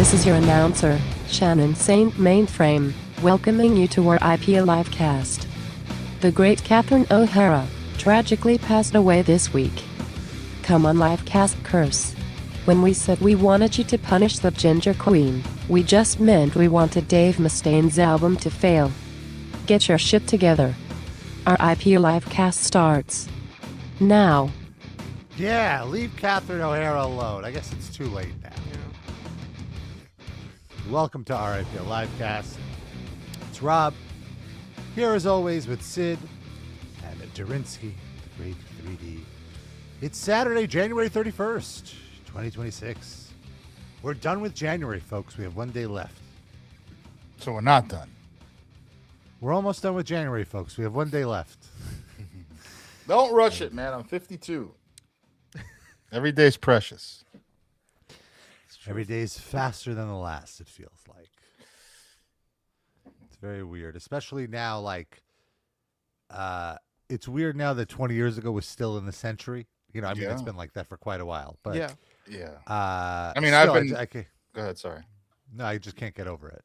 This is your announcer, Shannon Saint Mainframe, welcoming you to our IPA Livecast. The great Catherine O'Hara tragically passed away this week. Come on Livecast curse. When we said we wanted you to punish the Ginger Queen, we just meant we wanted Dave Mustaine's album to fail. Get your shit together. Our IPA Livecast starts now. Yeah, leave Catherine O'Hara alone. I guess it's too late now. Welcome to our IPA Livecast. It's Rob, here as always with Sid and Darinsky, the great 3D. It's Saturday, January 31st, 2026. We're done with January, folks. We have one day left. So we're not done. We're almost done with January, folks. We have one day left. Don't rush it, man. I'm 52. Every day's precious. Every day is faster than the last, it feels like. It's very weird, especially now, like, it's weird now that 20 years ago was still in the century. You know, I mean, It's been like that for quite a while. But yeah. I mean, still, I've been... Go ahead, sorry. No, I just can't get over it.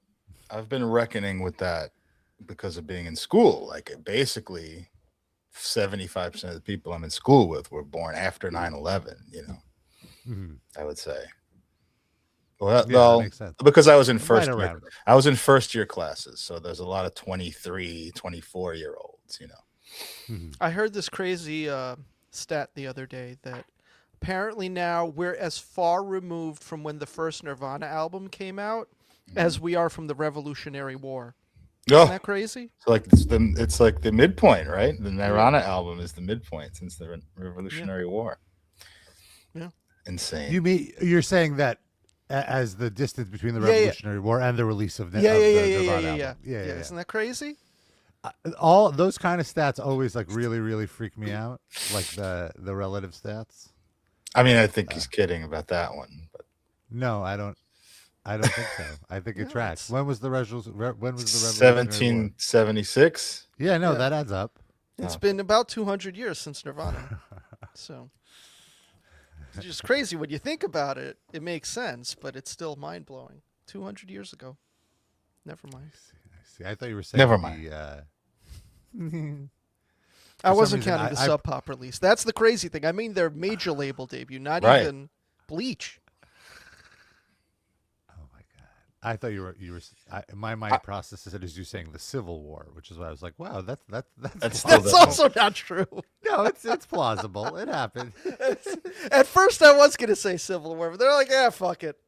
I've been reckoning with that because of being in school. Like, basically, 75% of the people I'm in school with were born after 9/11, you know, I would say. Well, that makes sense. because I was in first Right year. around. I was in first year classes, so there's a lot of 23, 24-year-olds, you know. I heard this crazy stat the other day that apparently now we're as far removed from when the first Nirvana album came out as we are from the Revolutionary War. Isn't that crazy? So like it's like the midpoint, right? The Nirvana album is the midpoint since the Revolutionary War. Yeah. Insane. You're saying that as the distance between the Revolutionary War and the release of Nirvana album. Yeah. Isn't that crazy? All those kind of stats always like really freak me out, like the relative stats. I mean, I think he's kidding about that one, but no, I don't think so. I think it tracks. When was the Revolutionary War? 1776? Yeah, no, that adds up. It's been about 200 years since Nirvana. So it's just crazy when you think about it. It makes sense, but it's still mind-blowing. 200 years ago. Never mind. I see. I thought you were saying never mind. I wasn't counting the Sub Pop release. That's the crazy thing. I mean their major label debut, not even Bleach. I thought you were. My mind processes it as you saying the Civil War, which is why I was like, "Wow, that's also not true." No, it's plausible. It happened. At first, I was gonna say Civil War, but they're like, "Yeah, fuck it."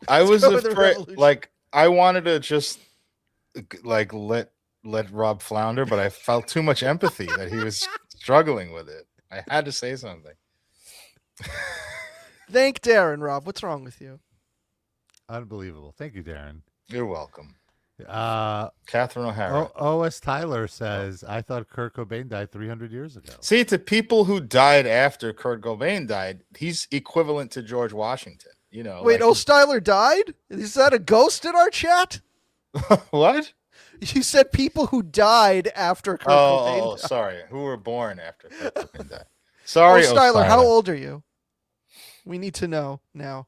I was afraid. Like, I wanted to just like let Rob flounder, but I felt too much empathy that he was struggling with it. I had to say something. Thank Darren, Rob. What's wrong with you? Unbelievable. Thank you, Darren. You're welcome. Catherine O'Hara. O.S. Tyler says, I thought Kurt Cobain died 300 years ago. See, to people who died after Kurt Cobain died, he's equivalent to George Washington. You know. Wait, O. Styler died? Is that a ghost in our chat? What? You said people who died after Kurt Cobain died. Sorry. Who were born after Kurt Cobain died. Sorry, O. Styler, how old are you? We need to know now.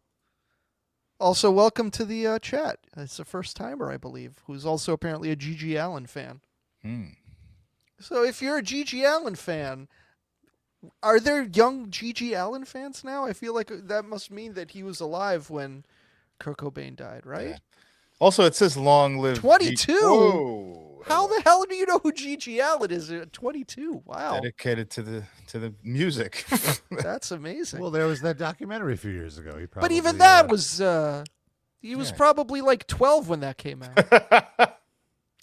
Also, welcome to the chat. It's a first-timer, I believe, who's also apparently a G.G. Allen fan. So if you're a G.G. Allen fan, are there young G.G. Allen fans now? I feel like that must mean that he was alive when Kurt Cobain died, right? Yeah. Also, it says long live 22? Whoa. How the hell do you know who G.G. Allen is at 22? Wow. Dedicated to the music. That's amazing. Well, there was that documentary a few years ago. But even that was... he was probably like 12 when that came out.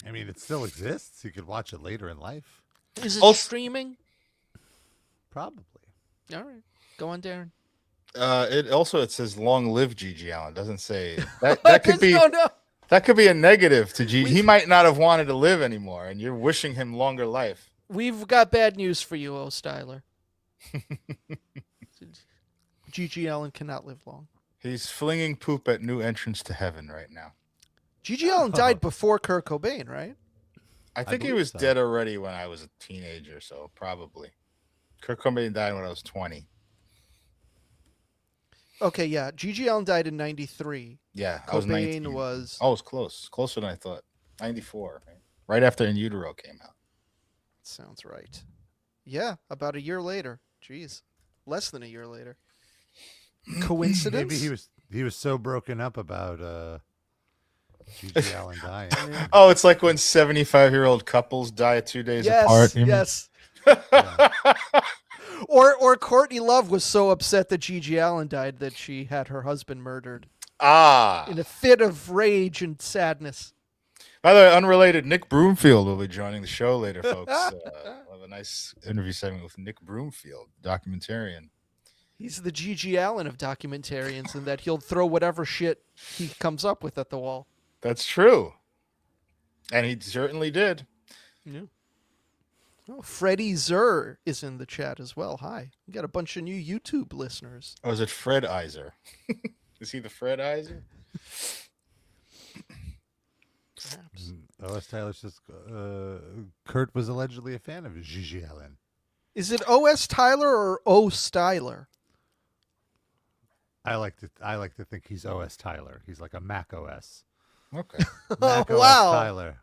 I mean, it still exists. You could watch it later in life. Is it streaming? Probably. All right. Go on, Darren. It says long live G.G. Allen. It doesn't say that could be... No. That could be a negative to G. He might not have wanted to live anymore, and you're wishing him longer life. We've got bad news for you, O. Styler. G.G. Allen cannot live long. He's flinging poop at new entrants to heaven right now. G.G. Allen died before Kurt Cobain, right? I think he was dead already when I was a teenager, so probably. Kurt Cobain died when I was 20. Okay, yeah. Gigi Allen died in 93. Yeah, I was 19. Cobain was... Oh, it was close. Closer than I thought. 94. Right after In Utero came out. Sounds right. Yeah, about a year later. Jeez. Less than a year later. Coincidence? Maybe he was so broken up about Gigi Allen dying. Yeah. Oh, it's like when 75-year-old couples die 2 days apart. Yes. Yeah. Or Courtney Love was so upset that Gigi Allen died that she had her husband murdered in a fit of rage and sadness. By the way, unrelated, Nick Broomfield will be joining the show later, folks. We'll have a nice interview segment with Nick Broomfield, documentarian. He's the Gigi Allen of documentarians in that he'll throw whatever shit he comes up with at the wall. That's true. And he certainly did. Yeah. Oh, Freddie Zer is in the chat as well. Hi. We got a bunch of new YouTube listeners. Oh, is it Fred Iser? Is he the Fred Iser? Perhaps. O.S. Tyler says Kurt was allegedly a fan of Gigi Allen. Is it O.S. Tyler or O. Styler? I like to think he's O.S. Tyler. He's like a Mac OS. Okay. Mac OS Wow. Tyler.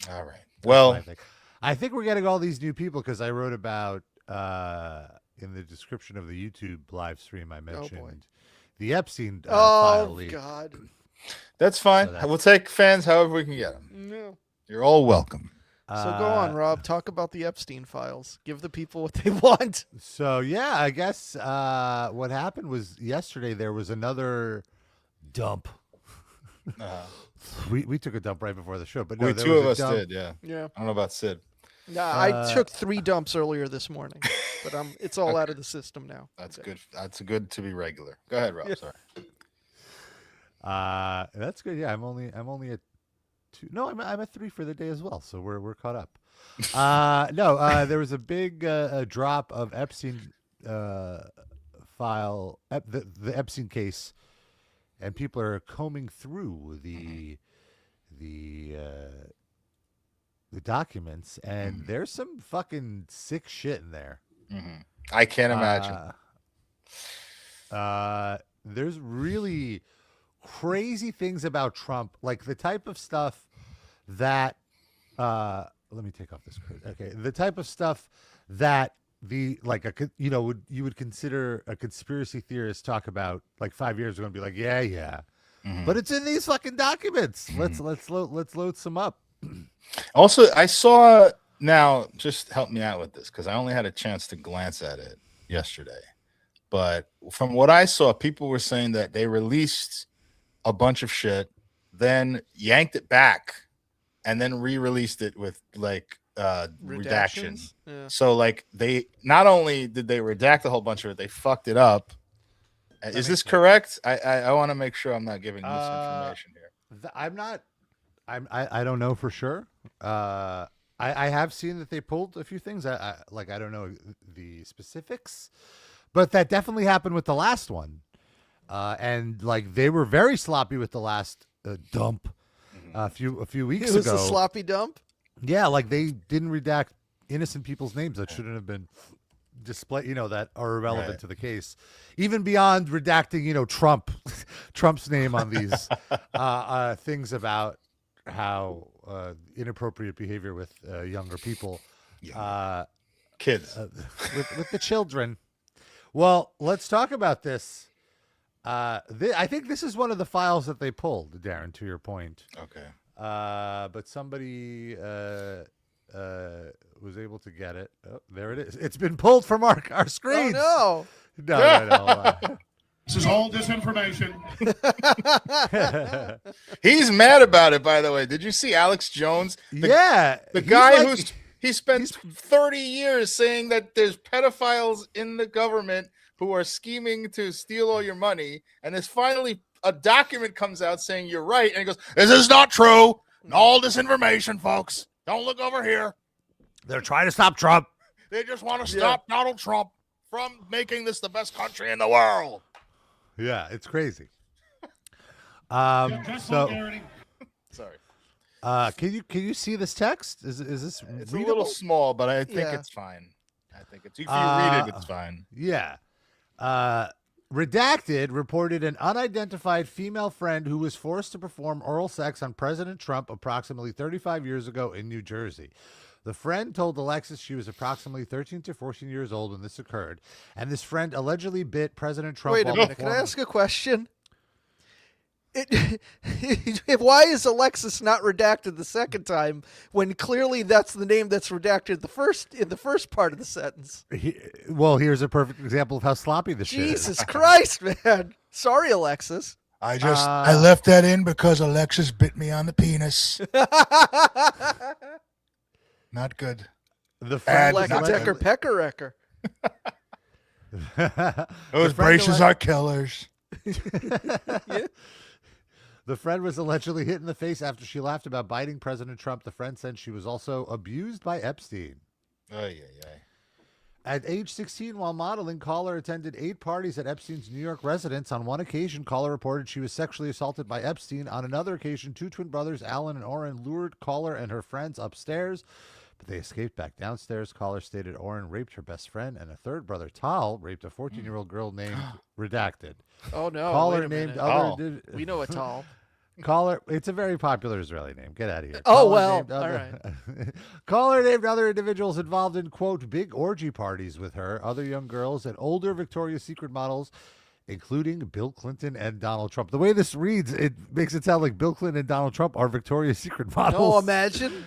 All right. Well, I think we're getting all these new people because I wrote about in the description of the YouTube live stream I mentioned the Epstein file leak. Oh, God. that's fine. So We'll take fans however we can get them. No. You're all welcome. So go on, Rob. Talk about the Epstein Files. Give the people what they want. So, yeah, I guess what happened was yesterday there was another dump. We took a dump right before the show, but no, Two of us did, yeah. Yeah. I don't know about Sid. Nah, I took 3 dumps earlier this morning, but it's all out of the system now. That's good. That's good to be regular. Go ahead, Rob. Yeah. Sorry. That's good. Yeah, I'm only at 2. No, I'm at 3 for the day as well, so we're caught up. There was a big drop of Epstein file, the Epstein case, and people are combing through the documents, and there's some fucking sick shit in there. I can't imagine. There's really crazy things about Trump, like the type of stuff that let me take off this. Okay, the type of stuff that you would consider a conspiracy theorist talk about like 5 years ago and be like, yeah. But it's in these fucking documents. Let's load some up. Also, I saw, now just help me out with this because I only had a chance to glance at it yesterday. But from what I saw, people were saying that they released a bunch of shit, then yanked it back, and then re-released it with like redaction. Yeah. So like they not only did they redact a whole bunch of it, they fucked it up. Is this correct? I want to make sure I'm not giving misinformation here. I don't know for sure. I have seen that they pulled a few things. I don't know the specifics, but that definitely happened with the last one. And like they were very sloppy with the last dump a few weeks ago. It was a sloppy dump. Yeah, like they didn't redact innocent people's names that shouldn't have been displayed, that are irrelevant to the case. Even beyond redacting, Trump's name on these things about how inappropriate behavior with younger people, kids, with the children. Well, let's talk about this. I think this is one of the files that they pulled, Darren, to your point. Okay. But somebody was able to get it. Oh, there it is. It's been pulled from our screens. Oh, no. No. This is all disinformation. He's mad about it, by the way. Did you see Alex Jones? The guy he spent 30 years saying that there's pedophiles in the government who are scheming to steal all your money, and there's finally a document comes out saying you're right, and he goes, "This is not true. All disinformation, folks. Don't look over here. They're trying to stop Trump. They just want to stop Donald Trump from making this the best country in the world." Yeah, it's crazy. Sorry. Can you see this text? Is this It's readable? a little small, but I think it's fine. I think it's if you read it, it's fine. Yeah. Redacted reported an unidentified female friend who was forced to perform oral sex on President Trump approximately 35 years ago in New Jersey. The friend told Alexis she was approximately 13 to 14 years old when this occurred, and this friend allegedly bit President Trump. Wait a while minute. Can I ask a question? Why is Alexis not redacted the second time when clearly that's the name that's redacted in the first part of the sentence? Well, here's a perfect example of how sloppy this shit is. Jesus Christ, man. Sorry, Alexis. I left that in because Alexis bit me on the penis. Not good. The friend Like a Decker Pecker-Ecker. Those braces are killers. Yeah. The friend was allegedly hit in the face after she laughed about biting President Trump. The friend said she was also abused by Epstein. At age 16, while modeling, Caller attended 8 parties at Epstein's New York residence. On one occasion, Caller reported she was sexually assaulted by Epstein. On another occasion, 2 twin brothers, Alan and Oren, lured Caller and her friends upstairs, but they escaped back downstairs. Caller stated Oren raped her best friend, and a third brother, Tal, raped a 14-year-old girl named Redacted. Oh, no. Caller wait a named minute. other... We know a Tal. Caller, it's a very popular Israeli name. Get out of here. Oh, Caller well, named other- all right. Caller named other individuals involved in, quote, big orgy parties with her, other young girls, and older Victoria's Secret models, including Bill Clinton and Donald Trump. The way this reads, it makes it sound like Bill Clinton and Donald Trump are Victoria's Secret models. Oh, imagine.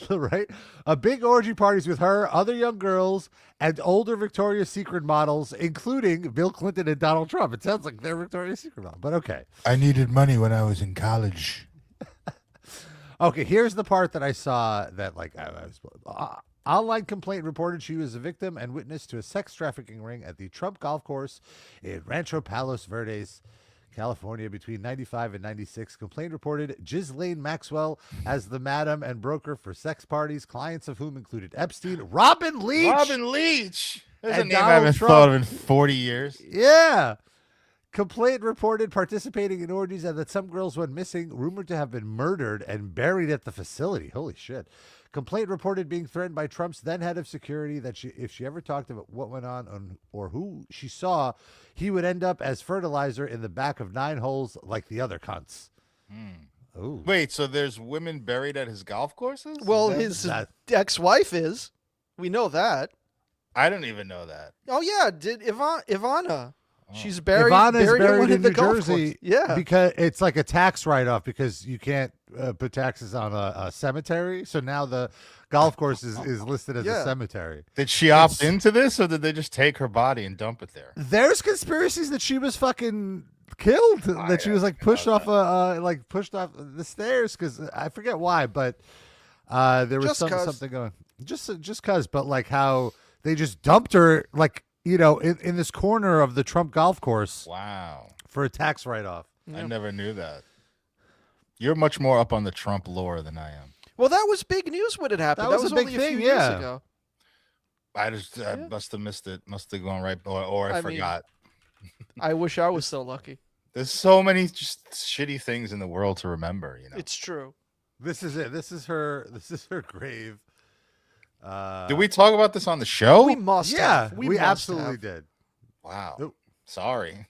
Right? A big orgy parties with her, other young girls, and older Victoria's Secret models, including Bill Clinton and Donald Trump. It sounds like they're Victoria's Secret models, but okay. I needed money when I was in college. Okay, here's the part that I saw that, like, online complaint reported she was a victim and witness to a sex trafficking ring at the Trump golf course in Rancho Palos Verdes, California, between 95 and 96. Complaint reported Ghislaine Maxwell as the madam and broker for sex parties, clients of whom included Epstein, Robin Leach. Robin Leach. That's a And name I Donald haven't Trump. thought of in 40 years. Yeah. Complaint reported participating in orgies and that some girls went missing, rumored to have been murdered and buried at the facility. Holy shit. Complaint reported being threatened by Trump's then head of security that if she ever talked about what went on or who she saw, he would end up as fertilizer in the back of 9 holes like the other cunts. Ooh. Wait, so there's women buried at his golf courses? Well, Is that- his ex-wife is. We know that. I don't even know that. Oh, yeah. Did Ivana. She's buried Ivana's buried buried one in of the New golf Jersey course. Yeah. because it's like a tax write-off because you can't put taxes on a cemetery. So now the golf course is listed as a cemetery. Did she opt into this, or did they just take her body and dump it there? There's conspiracies that she was fucking killed, that she was like pushed off pushed off the stairs because I forget why, but there was something going just because, but like how they just dumped her like. You know, in this corner of the Trump golf course. Wow. For a tax write-off. I never knew that. You're much more up on the Trump lore than I am. Well, that was big news when it happened. That was a big only thing, a few years ago. I must have missed it. Must have gone right, or I forgot. I wish I was so lucky. There's so many just shitty things in the world to remember, you know. It's true. This is it. This is her grave. Did we talk about this on the show? We must have. We absolutely did. Wow. Nope. Sorry.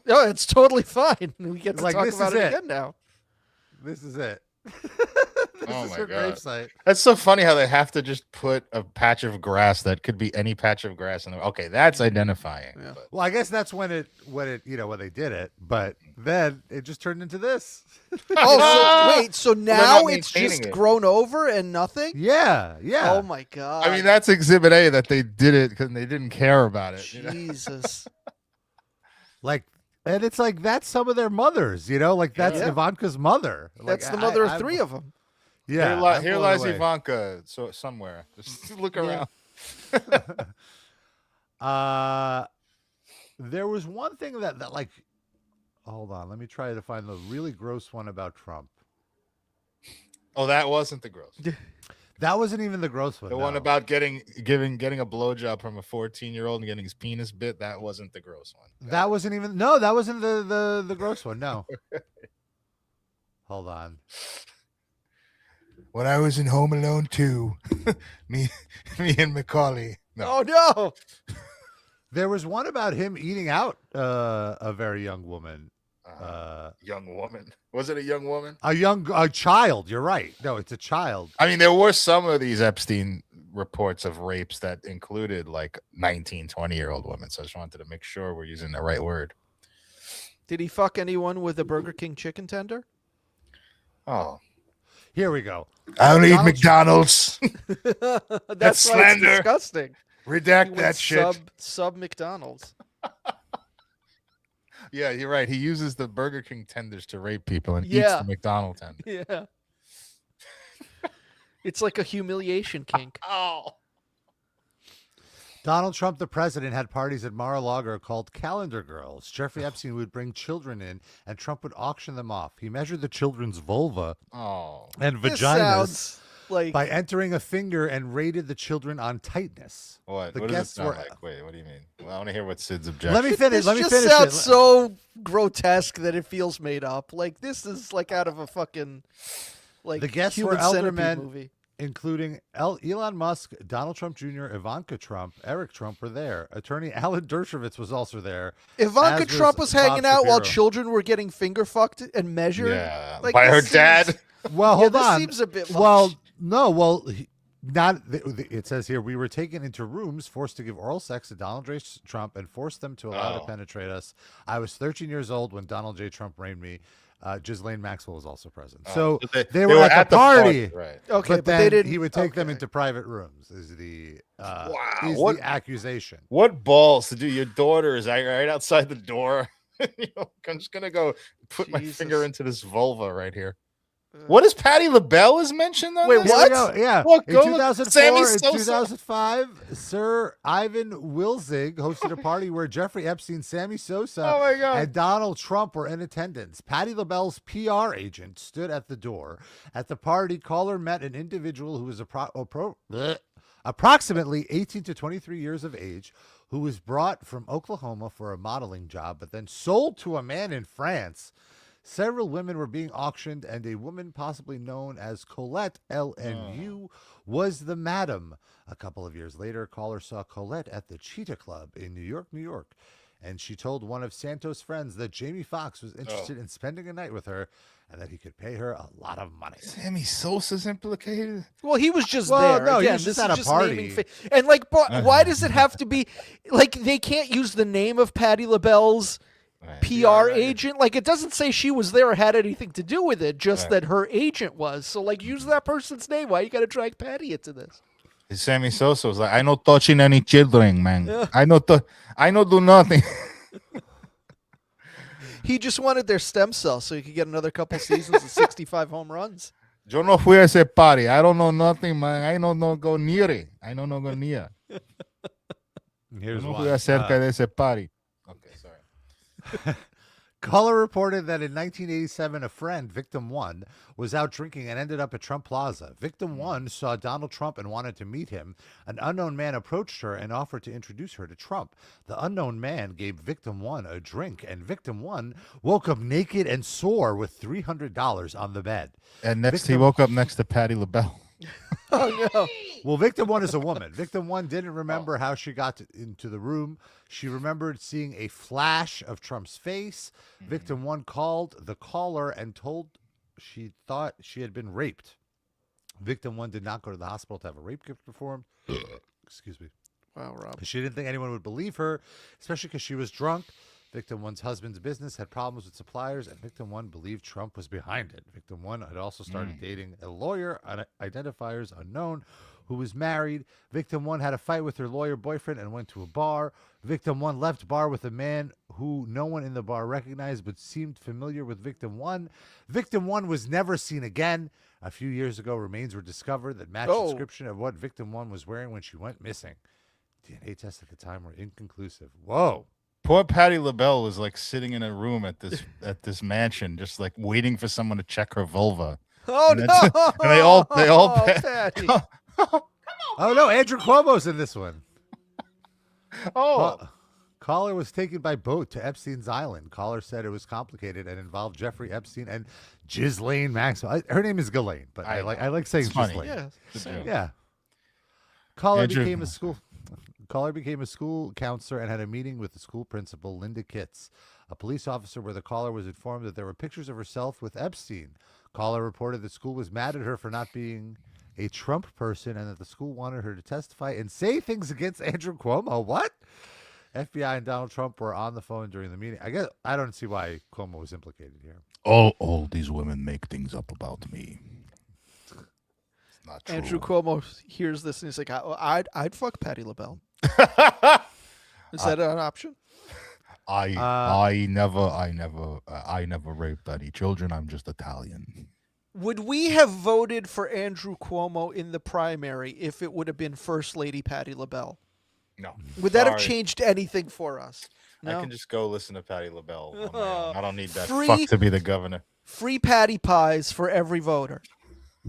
No, it's totally fine. We get to Like, talk this about is it it. again now. This is it. Oh is my her God. gravesite. That's so funny how they have to just put a patch of grass that could be any patch of grass in the okay, that's identifying. Yeah. But Well, I guess that's when they did it, but then it just turned into this. Oh, so, wait. So they're now not it's maintaining just it. grown over and nothing? Yeah. Oh, my God. I mean, that's Exhibit A that they did it because they didn't care about it. You know? Jesus. Like, and it's like that's some of their mothers, you know, like that's Yeah. Ivanka's mother. Like, That's the mother of 3 of them. Yeah, Here I'm lies blown away. Ivanka. So somewhere, just look around. There was one thing that like, hold on, let me try to find the really gross one about Trump. Oh, that wasn't the gross. That wasn't even the gross one. The one about getting a blowjob from a 14-year-old and getting his penis bit. That wasn't the gross one. That wasn't even that wasn't the gross one. No. Hold on. When I was in Home Alone 2, me and Macaulay. No. Oh, no. There was one about him eating out a very young woman. Young woman. Was it a young woman? A child. You're right. No, it's a child. I mean, there were some of these Epstein reports of rapes that included like 19, 20-year-old women. So I just wanted to make sure we're using the right word. Did he fuck anyone with a Burger King chicken tender? Oh. Here we go. I don't eat McDonald's. That's why it's disgusting. Redact that shit. Sub McDonald's. Yeah, you're right. He uses the Burger King tenders to rape people and eats the McDonald's tender. Yeah. It's like a humiliation kink. Oh. Donald Trump, the president, had parties at Mar-a-Lago called Calendar Girls. Jeffrey Epstein would bring children in, and Trump would auction them off. He measured the children's vulva and vaginas by entering a finger and rated the children on tightness. What? The What does it guests sound were like? Wait, what do you mean? Well, I want to hear what Sid's objection. Let me finish. This just sounds so grotesque that it feels made up. Like this is like out of a fucking like the guests Human were elder Centipede men, movie. including Elon Musk, Donald Trump Jr., Ivanka Trump, Eric Trump were there. Attorney Alan Dershowitz was also there. Ivanka Trump was hanging Bob out while Shapiro. children were getting finger fucked and measured. Yeah, Like, by her this dad. seems- Well, hold this on. seems a bit much. Well, no. Well, not. It says here we were taken into rooms, forced to give oral sex to Donald J. Trump, and forced them to allow to penetrate us. I was 13 years old when Donald J. Trump raped me. Ghislaine Maxwell was also present. So they were at the party. Right. Okay, but they then didn't. he would take them okay. into private rooms. Is the What- the accusation? What balls to do? Your daughter is right outside the door. I'm just gonna go put my Jesus. finger into this vulva right here. What is Patti LaBelle is mentioned on Wait, this? what? Yeah. Look, In go look. 2004 Sammy and Sosa. 2005, Sir Ivan Wilzig hosted a party where Jeffrey Epstein, Sammy Sosa, Oh my God. and Donald Trump were in attendance. Patti LaBelle's PR agent stood at the door. At the party, caller met an individual who was approximately 18 to 23 years of age, who was brought from Oklahoma for a modeling job, but then sold to a man in France. Several women were being auctioned, and a woman possibly known as Colette LNU was the madam. A couple of years later, caller saw Colette at the Cheetah Club in New York, and she told one of Santos' friends that Jamie Foxx was interested in spending a night with her and that he could pay her a lot of money. Sammy Sosa's implicated. Well, he was just Well, there. no, he Again, was just this at is a just party. naming and like, why does it have to be like they can't use the name of Patti LaBelle's Right. PR agent? Like, it doesn't say she was there or had anything to do with it, just that her agent was. So, like, use that person's name. Why you got to drag Patti into this? Sammy Sosa was like, I not touching any children, man. I not do nothing. He just wanted their stem cells so he could get another couple seasons of 65 home runs. Yo no fui a ese party. I don't know nothing, man. I don't know go near it. I don't know go near. Here's No one. fui acerca de ese party. Okay, sorry. Caller reported that in 1987, a friend, Victim 1, was out drinking and ended up at Trump Plaza. Victim 1 saw Donald Trump and wanted to meet him. An unknown man approached her and offered to introduce her to Trump. The unknown man gave Victim 1 a drink, and Victim 1 woke up naked and sore with $300 on the bed. And next, he woke up next to Patti LaBelle. Oh, no. Well, Victim 1 is a woman. Victim 1 didn't remember how she got into the room. She remembered seeing a flash of Trump's face. Victim 1 called the caller and told she thought she had been raped. Victim 1 did not go to the hospital to have a rape gift performed. Excuse me. Wow, Rob. She didn't think anyone would believe her, especially because she was drunk. Victim 1's husband's business had problems with suppliers, and Victim 1 believed Trump was behind it. Victim 1 had also started dating a lawyer, identifiers unknown, who was married. Victim 1 had a fight with her lawyer boyfriend and went to a bar. Victim 1 left bar with a man who no one in the bar recognized but seemed familiar with Victim 1. Victim 1 was never seen again. A few years ago, remains were discovered that matched the description of what Victim 1 was wearing when she went missing. DNA tests at the time were inconclusive. Whoa. Poor Patti LaBelle was like sitting in a room at this mansion, just like waiting for someone to check her vulva. Oh, And no. that's- and they all Patti. Oh, no, Andrew Cuomo's in this one. Oh, Caller was taken by boat to Epstein's Island. Caller said it was complicated and involved Jeffrey Epstein and Ghislaine Maxwell. Her name is Ghislaine, but I like saying It's funny. Ghislaine. Yeah. Yeah. Caller Andrew- became a school. Caller became a school counselor and had a meeting with the school principal, Linda Kitts, a police officer, where the caller was informed that there were pictures of herself with Epstein. Caller reported the school was mad at her for not being a Trump person and that the school wanted her to testify and say things against Andrew Cuomo. What? FBI and Donald Trump were on the phone during the meeting. I guess I don't see why Cuomo was implicated here. All these women make things up about me. It's not true. Andrew Cuomo hears this and he's like, I'd fuck Patti LaBelle. Is that an option? I never raped any children. I'm just Italian. Would we have voted for Andrew Cuomo in the primary if it would have been First Lady Patti LaBelle? No. Would that have changed anything for us? No? I can just go listen to Patti LaBelle on my own. I don't need that Free- fuck to be the governor. Free patty pies for every voter.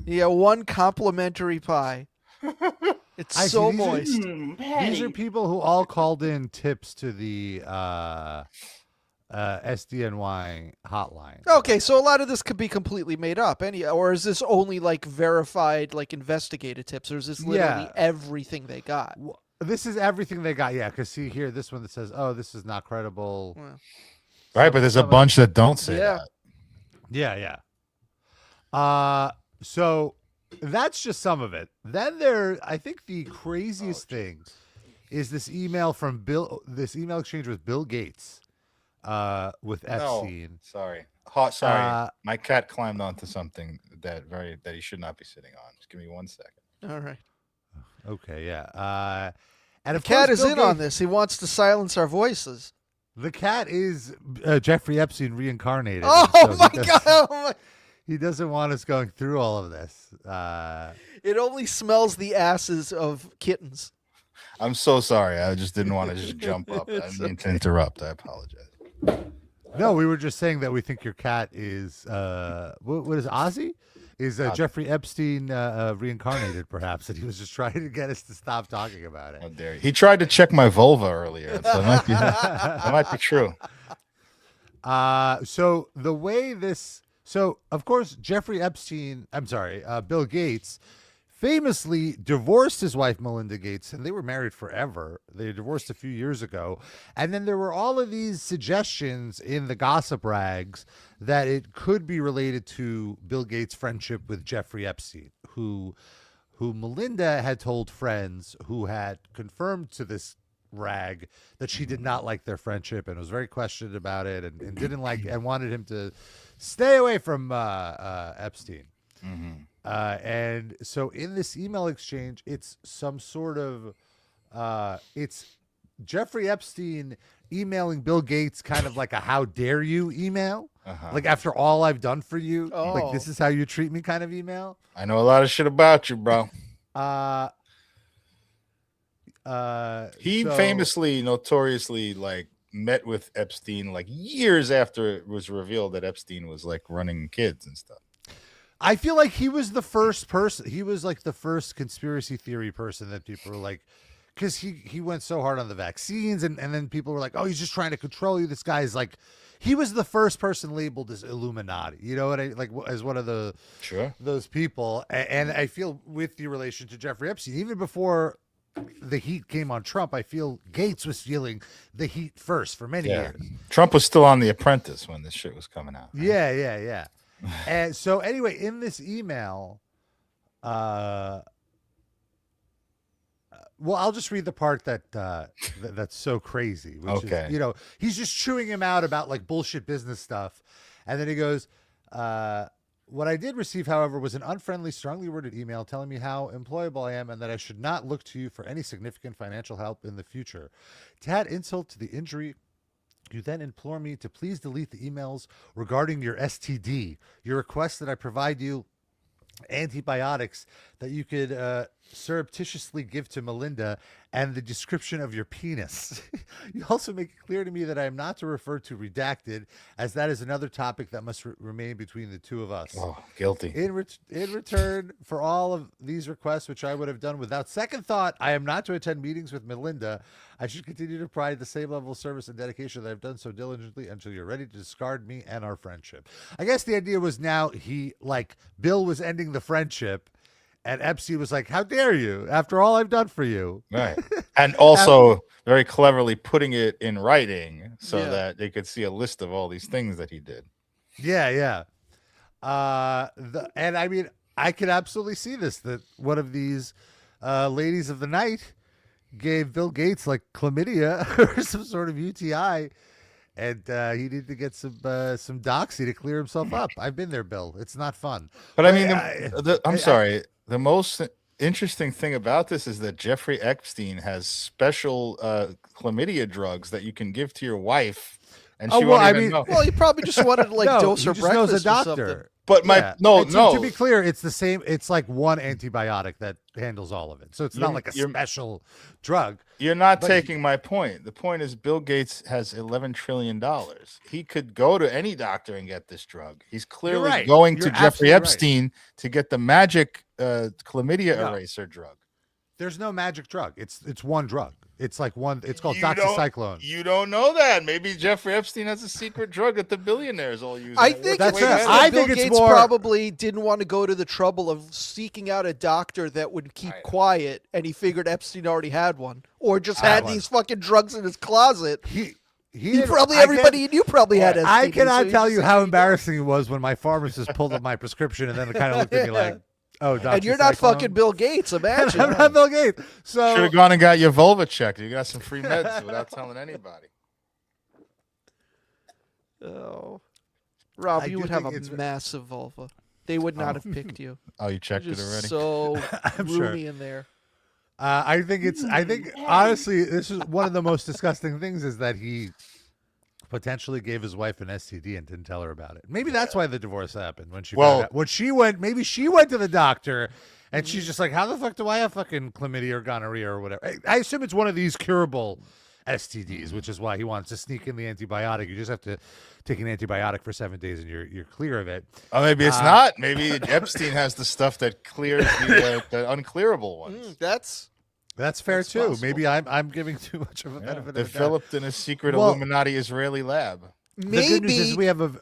Yeah, one complimentary pie. It's so moist. These are people who all called in tips to the SDNY hotline. Okay, so a lot of this could be completely made up. Or is this only like verified, like investigated tips, or is this literally everything they got? This is everything they got, because see here, this one that says, "Oh, this is not credible." Right, but there's a bunch that don't say that. Yeah. So that's just some of it. Then I think the craziest thing is this email from Bill. This email exchange with Bill Gates, with Epstein. Sorry. My cat climbed onto something that he should not be sitting on. Just give me 1 second. All right. Okay, yeah. And the cat is in on this. He wants to silence our voices. The cat is Jeffrey Epstein reincarnated. Oh, my God. He doesn't want us going through all of this. It only smells the asses of kittens. I'm so sorry. I just didn't want to just jump up. I didn't mean to interrupt. I apologize. No, we were just saying that we think your cat is, what is Ozzy? Is Jeffrey Epstein reincarnated, perhaps, and he was just trying to get us to stop talking about it. How dare you. He tried to check my vulva earlier, so that might be true. So the way this, of course, Bill Gates famously divorced his wife, Melinda Gates, and they were married forever. They divorced a few years ago. And then there were all of these suggestions in the gossip rags that it could be related to Bill Gates' friendship with Jeffrey Epstein, who Melinda had told friends who had confirmed to this rag that she did not like their friendship and was very questioned about it and didn't like and wanted him to stay away from Epstein. Mm-hmm. And so in this email exchange, it's some sort of it's Jeffrey Epstein emailing Bill Gates kind of like a how dare you email. Like, after all I've done for you, like, this is how you treat me kind of email. I know a lot of shit about you, bro. He famously, notoriously, like, met with Epstein like years after it was revealed that Epstein was like running kids and stuff. I feel like he was the first person. He was like the first conspiracy theory person that people were like, because he went so hard on the vaccines, and then people were like, oh, he's just trying to control you. This guy is like, he was the first person labeled as Illuminati. You know what I like, as one of the those people. And I feel with the relation to Jeffrey Epstein, even before the heat came on Trump, I feel Gates was feeling the heat first for many years. Trump was still on The Apprentice when this shit was coming out. Right? Yeah. And so anyway, in this email, well, I'll just read the part that's so crazy, which is, you know, he's just chewing him out about like bullshit business stuff. And then he goes, what I did receive, however, was an unfriendly, strongly worded email telling me how employable I am and that I should not look to you for any significant financial help in the future. To add insult to the injury, you then implore me to please delete the emails regarding your STD. Your request that I provide you antibiotics that you could surreptitiously give to Melinda, and the description of your penis. You also make it clear to me that I am not to refer to redacted, as that is another topic that must remain between the two of us. Oh, guilty. In return for all of these requests, which I would have done without second thought, I am not to attend meetings with Melinda. I should continue to provide the same level of service and dedication that I've done so diligently until you're ready to discard me and our friendship. I guess the idea was now Bill was ending the friendship, And Epstein was like, "How dare you? After all I've done for you." Right. And also very cleverly putting it in writing so Yeah. that they could see a list of all these things that he did. Yeah. And I mean, I could absolutely see this, that one of these ladies of the night gave Bill Gates like chlamydia or some sort of UTI, and he needed to get some doxy to clear himself up. I've been there, Bill. It's not fun. But I mean, I'm sorry. The most interesting thing about this is that Jeffrey Epstein has special chlamydia drugs that you can give to your wife, and she won't even know. Well, he probably just wanted to dose her he just knows breakfast a or doctor. something. But To be clear, it's the same. It's like one antibiotic that handles all of it. So it's not like a special drug. You're not taking my point. The point is Bill Gates has $11 trillion. He could go to any doctor and get this drug. He's clearly going to Jeffrey Epstein to get the magic chlamydia eraser drug. There's no magic drug. It's one drug. It's like one. It's called doxycycline. You don't know that. Maybe Jeffrey Epstein has a secret drug that the billionaires all use. I think that's Bill I think Gates it's more... probably didn't want to go to the trouble of seeking out a doctor that would keep quiet, and he figured Epstein already had one, or just had these fucking drugs in his closet. He probably everybody he knew probably had STDs. I cannot tell you how embarrassing it was when my pharmacist pulled up my prescription and then kind of looked at me like, "Oh, and you're not fucking Bill Gates, imagine." I'm not Bill Gates. So should have gone and got your vulva checked. You got some free meds without telling anybody. Oh, Rob, you would have a massive vulva. They would not have picked you. Oh, you checked it already? So roomy in there. I think honestly, this is one of the most disgusting things is that he potentially gave his wife an STD and didn't tell her about it. Maybe that's why the divorce happened when she found out. Maybe she went to the doctor and she's just like, how the fuck do I have fucking chlamydia or gonorrhea or whatever? I assume it's one of these curable STDs, which is why he wants to sneak in the antibiotic. You just have to take an antibiotic for 7 days and you're clear of it. Oh, maybe it's not. Maybe Epstein has the stuff that clears the unclearable ones. That's fair too. Possible. Maybe I'm giving too much of a benefit of the doubt. Developed in a secret Illuminati Israeli lab. The good news is we have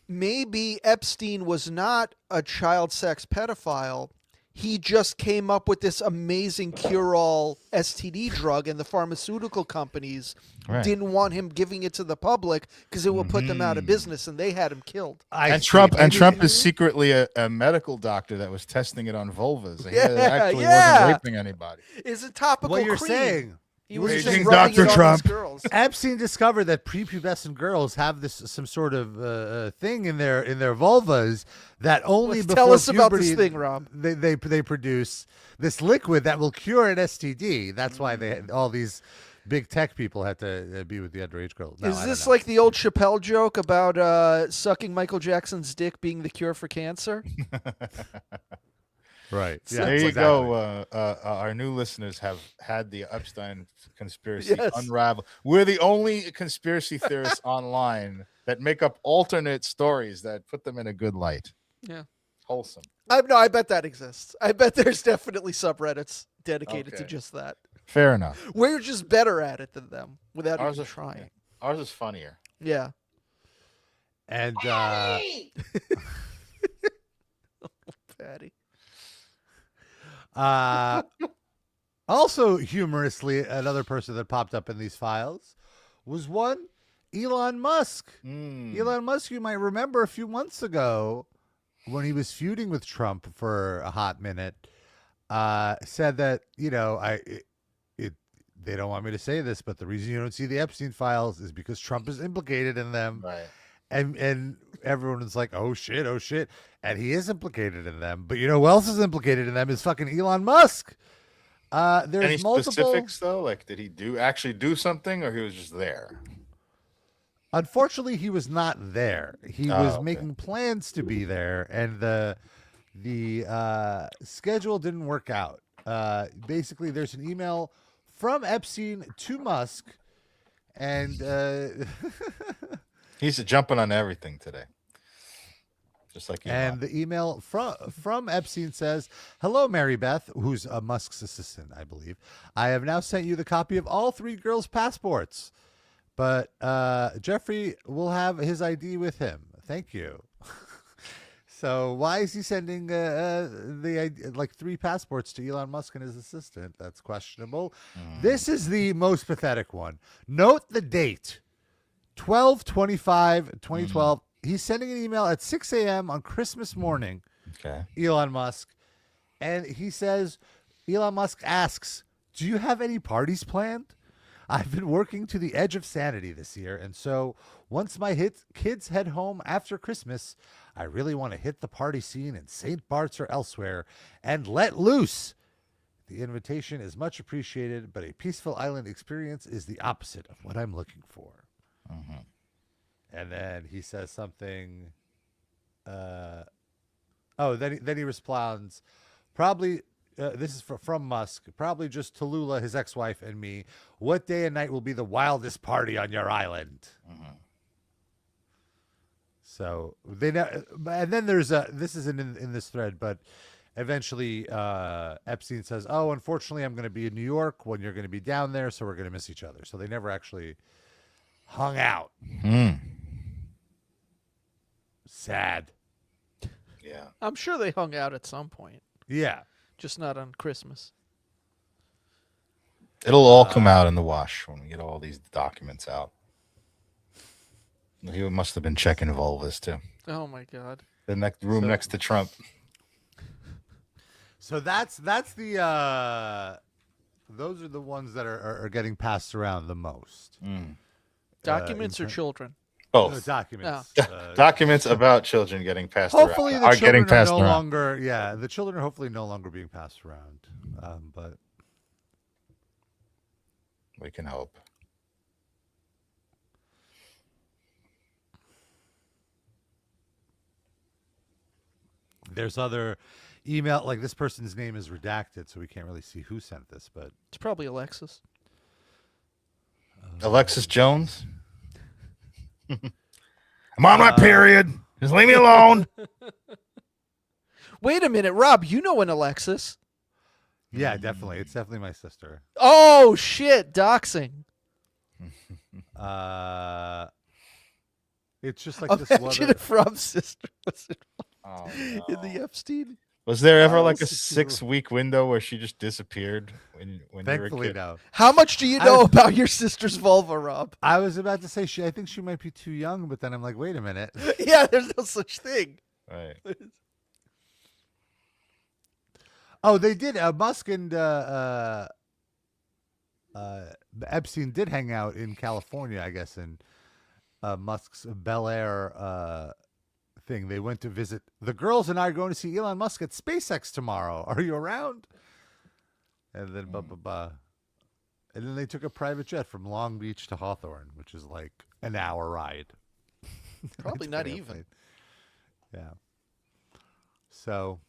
maybe Epstein was not a child sex pedophile. He just came up with this amazing cure-all STD drug, and the pharmaceutical companies didn't want him giving it to the public because it would put them out of business, and they had him killed. Trump is secretly a medical doctor that was testing it on vulvas. He actually wasn't raping anybody. Is it topical what you're cream? saying? He was just Aging rubbing Dr. it on Trump. his girls. Epstein discovered that prepubescent girls have some sort of thing in their vulvas that only before tell us puberty, about this thing, Rob. They produce this liquid that will cure an STD. That's why all these big tech people had to be with the underage girls. No, Is this like the old Chappelle joke about sucking Michael Jackson's dick being the cure for cancer? Right. Yeah, there you go. Our new listeners have had the Epstein conspiracy unravel. We're the only conspiracy theorists online that make up alternate stories that put them in a good light. Yeah. Wholesome. I bet that exists. I bet there's definitely subreddits dedicated to just that. Fair enough. We're just better at it than them without even trying. Yeah. Ours is funnier. Yeah. And Patti. Also humorously, another person that popped up in these files was one Elon Musk. Elon Musk, you might remember a few months ago when he was feuding with Trump for a hot minute, said that, they don't want me to say this, but the reason you don't see the Epstein files is because Trump is implicated in them. Right. And everyone is like, oh shit. And he is implicated in them. But you know who else is implicated in them is fucking Elon Musk. There's any multiple specifics though? Like, did he actually do something, or he was just there? Unfortunately, he was not there. He was making plans to be there, and the schedule didn't work out. Basically, there's an email from Epstein to Musk, and he's jumping on everything today. Just like and the email from Epstein says, "Hello, Mary Beth," who's Musk's assistant, I believe. "I have now sent you the copy of all three girls' passports, but Jeffrey will have his ID with him. Thank you." So why is he sending like 3 passports to Elon Musk and his assistant? That's questionable. This is the most pathetic one. Note the date. 12/25/2012. He's sending an email at 6 a.m. on Christmas morning. Okay. Elon Musk. And he says, Elon Musk asks, do you have any parties planned? I've been working to the edge of sanity this year. And so once my kids head home after Christmas, I really want to hit the party scene in St. Bart's or elsewhere and let loose. The invitation is much appreciated, but a peaceful island experience is the opposite of what I'm looking for. And then he says something. Then he responds, probably. This is from Musk. Probably just Tallulah, his ex-wife, and me. What day and night will be the wildest party on your island? So and then there's this isn't in this thread, but eventually Epstein says, "Oh, unfortunately, I'm going to be in New York when you're going to be down there, so we're going to miss each other." So they never actually hung out. Sad. Yeah. I'm sure they hung out at some point, Yeah. just not on Christmas. It'll all come out in the wash when we get all these documents out. He must have been checking vulvas too. Oh my God. The next room next to Trump. So that's the those are the ones that are getting passed around the most. Documents or children? Both. Documents. Documents about children getting passed Hopefully around the are children getting passed are no around. longer. Yeah, the children are hopefully no longer being passed around. But We can hope. there's other email, like this person's name is redacted, so we can't really see who sent this. But It's probably Alexis. Alexis Jones? I'm on my period. Just leave me alone. Wait a minute, Rob. You know an Alexis? yeah, definitely, it's definitely my sister. Oh shit! Doxing. It's just like this Imagine one. if Rob's sister was Oh, in the Epstein. Was there ever Oh, like a this is true. 6-week window where she just disappeared when you were a Thankfully, kid? no. How much do you know about your sister's vulva, Rob? I was about to say I think she might be too young, but then I'm like, wait a minute. Yeah, there's no such thing. Right. Oh, they did. Musk and Epstein did hang out in California, I guess, in Musk's Bel Air thing. They went to visit. The girls and I are going to see Elon Musk at SpaceX tomorrow. Are you around? And then, and then they took a private jet from Long Beach to Hawthorne, which is like an hour ride. Probably not even. Yeah. So.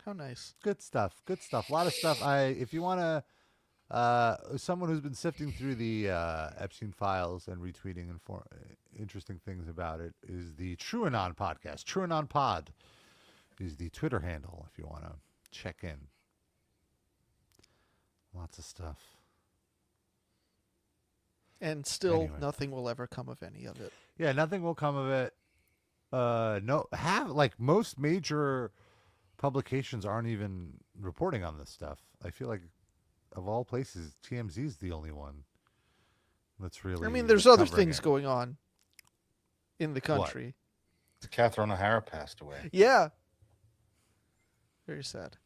How nice. Good stuff. Good stuff. A lot of stuff. If you want to, someone who's been sifting through the Epstein Files and retweeting interesting things about it is the TrueAnon podcast. TrueAnon Pod is the Twitter handle if you want to check in. Lots of stuff. And still, Anyway. nothing will ever come of any of it. Yeah, nothing will come of it. Like most major publications aren't even reporting on this stuff. I feel like of all places, TMZ is the only one that's really. I mean, there's other covering things it. going on in the country. Catherine O'Hara passed away. Yeah. Very sad.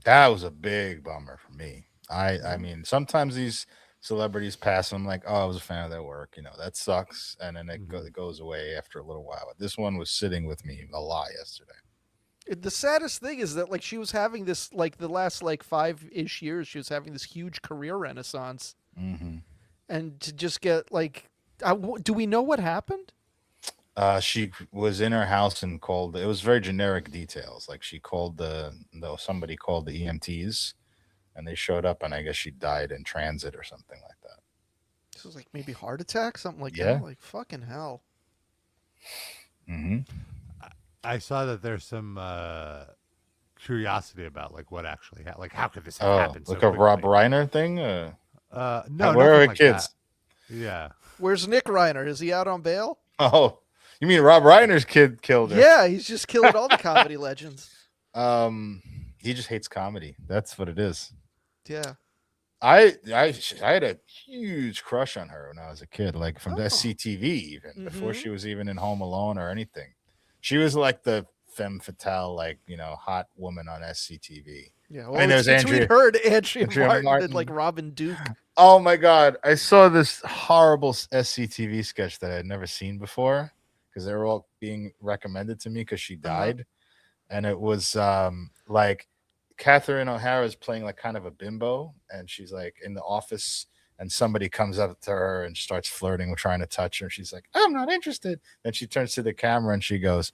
That was a big bummer for me. I mean, sometimes these celebrities pass, and I'm like, oh, I was a fan of their work. You know, that sucks. And then it goes away after a little while. But this one was sitting with me a lot yesterday. The saddest thing is that, like, she was having this, like, the last, like, 5-ish years, she was having this huge career renaissance. And to just get, like, do we know what happened? She was in her house and called. It was very generic details. Like she called somebody called the EMTs, and they showed up, and I guess she died in transit or something like that. This was like maybe heart attack, something like Yeah. that. Like fucking hell. I saw that there's some curiosity about like what actually happened. Like how could this have happened? Like so a Rob quickly? Reiner thing. No, where nothing are like kids? that. Yeah. Where's Nick Reiner? Is he out on bail? Oh, You mean Rob Reiner's kid killed her? Yeah, he's just killing all the comedy legends. He just hates comedy. That's what it is. Yeah. I had a huge crush on her when I was a kid, like from the SCTV even before she was even in Home Alone or anything. She was like the femme fatale, like, you know, hot woman on SCTV. Yeah, well, I mean, there's Andrea Martin and like Robin Duke. Oh my God. I saw this horrible SCTV sketch that I had never seen before because they were all being recommended to me because she died. And it was like Catherine O'Hara's playing like kind of a bimbo, and she's like in the office and somebody comes up to her and starts flirting or trying to touch her. And she's like, I'm not interested. Then she turns to the camera and she goes,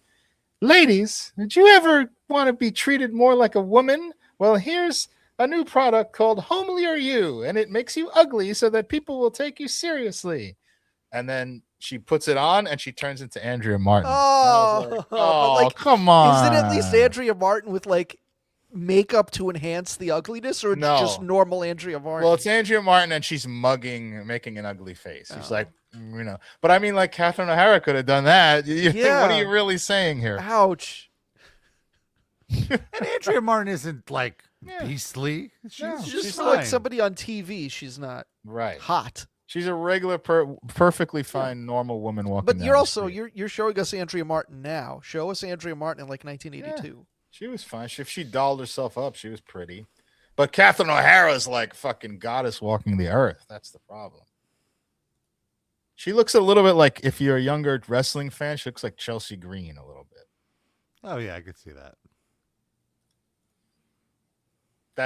ladies, did you ever want to be treated more like a woman? Well, here's a new product called Homely Are You, and it makes you ugly so that people will take you seriously. And then she puts it on and she turns into Andrea Martin. Like, come on. Is it at least Andrea Martin with like makeup to enhance the ugliness, or just normal Andrea Martin? Well, it's Andrea Martin and she's making an ugly face. She's like, you know, but I mean, like Catherine O'Hara could have done that. What are you really saying here? Ouch. And Andrea Martin isn't like beastly. She's like somebody on TV. She's not hot. She's a regular, perfectly fine, normal woman walking. But you're also you're showing us Andrea Martin now. Show us Andrea Martin in like 1982. Yeah. She was fine. If she dolled herself up, she was pretty. But Catherine O'Hara's like fucking goddess walking the earth. That's the problem. She looks a little bit like, if you're a younger wrestling fan, she looks like Chelsea Green a little bit. Oh yeah, I could see that.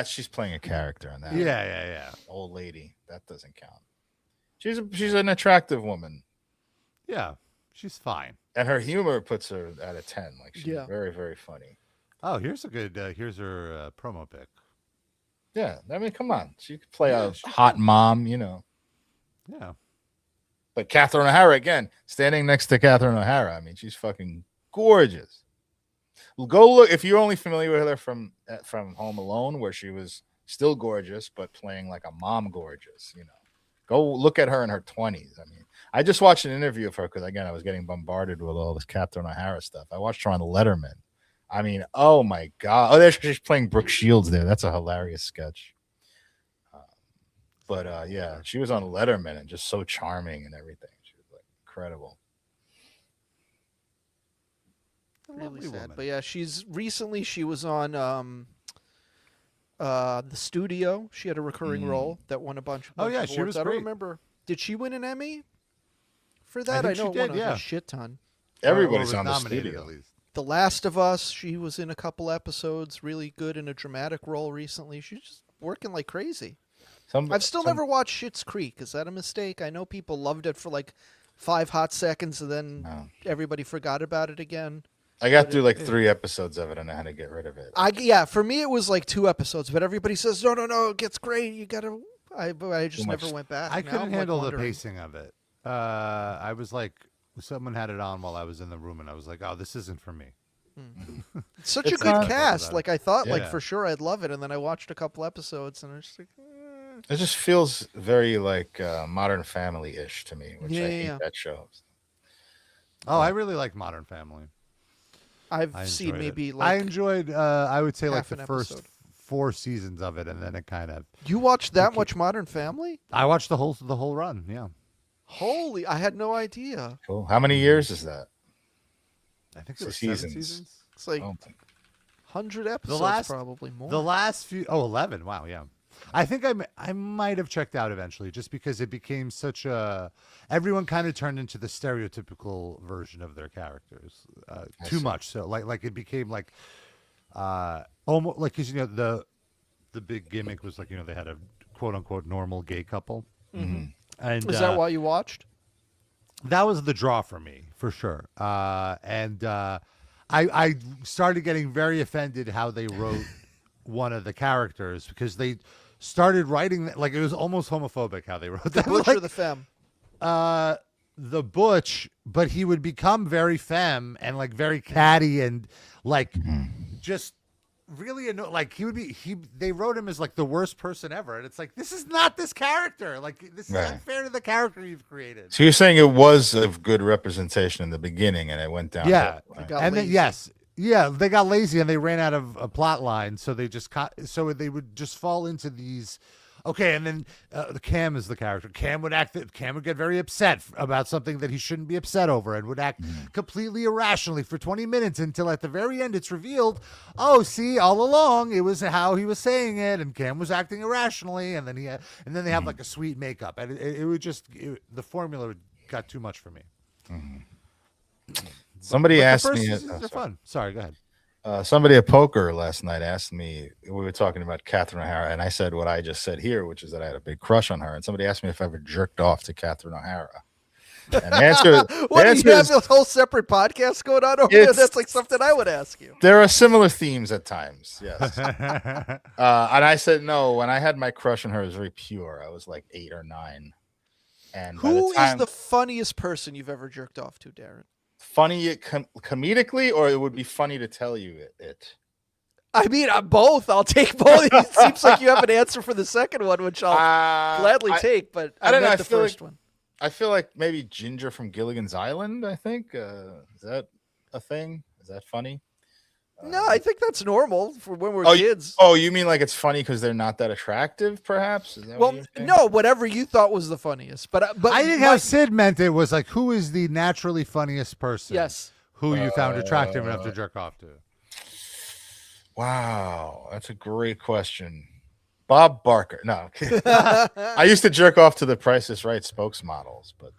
She's playing a character in that. Yeah. Old lady. That doesn't count. She's an attractive woman. Yeah, she's fine. And her humor puts her at a 10. Like, she's very, very funny. Oh, here's here's her promo pic. Yeah, I mean, come on. She could play a hot mom, you know. Yeah. But Catherine O'Hara, again, standing next to Catherine O'Hara, I mean, she's fucking gorgeous. Go look, if you're only familiar with her from Home Alone, where she was still gorgeous, but playing like a mom gorgeous, you know. Go look at her in her 20s. I mean, I just watched an interview of her because, again, I was getting bombarded with all this Catherine O'Hara stuff. I watched her on Letterman. I mean, oh my God. Oh, she's playing Brooke Shields there. That's a hilarious sketch. Yeah, she was on Letterman and just so charming and everything. She was like incredible. Really sad. Woman. But yeah, she was on The Studio. She had a recurring role that won a bunch of awards. She was great. I don't remember. Did she win an Emmy for that? I know it won a shit ton. Everybody's on The Studio. At least. The Last of Us, she was in a couple episodes, really good in a dramatic role recently. She's just working like crazy. I've still never watched Schitt's Creek. Is that a mistake? I know people loved it for like 5 hot seconds and then everybody forgot about it again. I got through like 3 episodes of it and I had to get rid of it. For me it was like 2 episodes, but everybody says, no, it gets great. You got to... I just never went back. I couldn't handle the pacing of it. I was like... Someone had it on while I was in the room, and I was like, "Oh, this isn't for me." It's such a good cast. Like I thought, for sure I'd love it, and then I watched a couple episodes, and I was just like, It just feels very like Modern Family-ish to me, which I hate that show. Oh, I really like Modern Family. I've seen maybe I enjoyed. I would say like the first 4 seasons of it, and then it kind of. You watched that much Modern Family? I watched the whole run. Yeah. Holy! I had no idea. Cool. How many years is that? I think it was 7 seasons. It's like 100 episodes, probably more. The last few. 11. Wow. Yeah. I think I might have checked out eventually, just because it became such a. Everyone kind of turned into the stereotypical version of their characters. Too much. So like it became like, almost like, because the big gimmick was like they had a quote unquote normal gay couple. Mm-hmm. And was that why you watched? That was the draw for me, for sure. I started getting very offended how they wrote one of the characters, because they started writing like it was almost homophobic how they wrote that. The Butch or the Femme? The Butch, but he would become very femme and like very catty and like just really like they wrote him as like the worst person ever, and it's like, this is not this character. Like, this is unfair to the character you've created. So you're saying it was a good representation in the beginning, and it went down. Yeah, and then they got lazy and they ran out of a plot line, so they just they would just fall into these. Okay, and then Cam is the character. Cam would get very upset about something that he shouldn't be upset over, and would act completely irrationally for 20 minutes until at the very end it's revealed, oh, see, all along it was how he was saying it, and Cam was acting irrationally, and then they have like a sweet makeup, and it would just the formula got too much for me. Somebody asked me. They're fun. Sorry, go ahead. Somebody at poker last night asked me, we were talking about Catherine O'Hara, and I said what I just said here, which is that I had a big crush on her. And somebody asked me if I ever jerked off to Catherine O'Hara. And the answer, what, do you have this whole separate podcast going on over there? That's like something I would ask you. There are similar themes at times, yes. And I said no. When I had my crush on her, it was very pure. I was like 8 or 9. And who is the funniest person you've ever jerked off to, Darren? Funny comedically, or it would be funny to tell you it? I mean, both. I'll take both. It seems like you have an answer for the second one, which I'll gladly take, but I don't know the first one. I feel like maybe Ginger from Gilligan's Island, I think. Is that a thing? Is that funny? No, I think that's normal for when we're kids. You mean like it's funny because they're not that attractive, perhaps? Is that well, no, whatever you thought was the funniest. But I think how Sid meant it was like, who is the naturally funniest person? Yes. Who you found attractive enough to jerk off to? Wow, that's a great question. Bob Barker. No, I used to jerk off to the Price is Right spokesmodels, but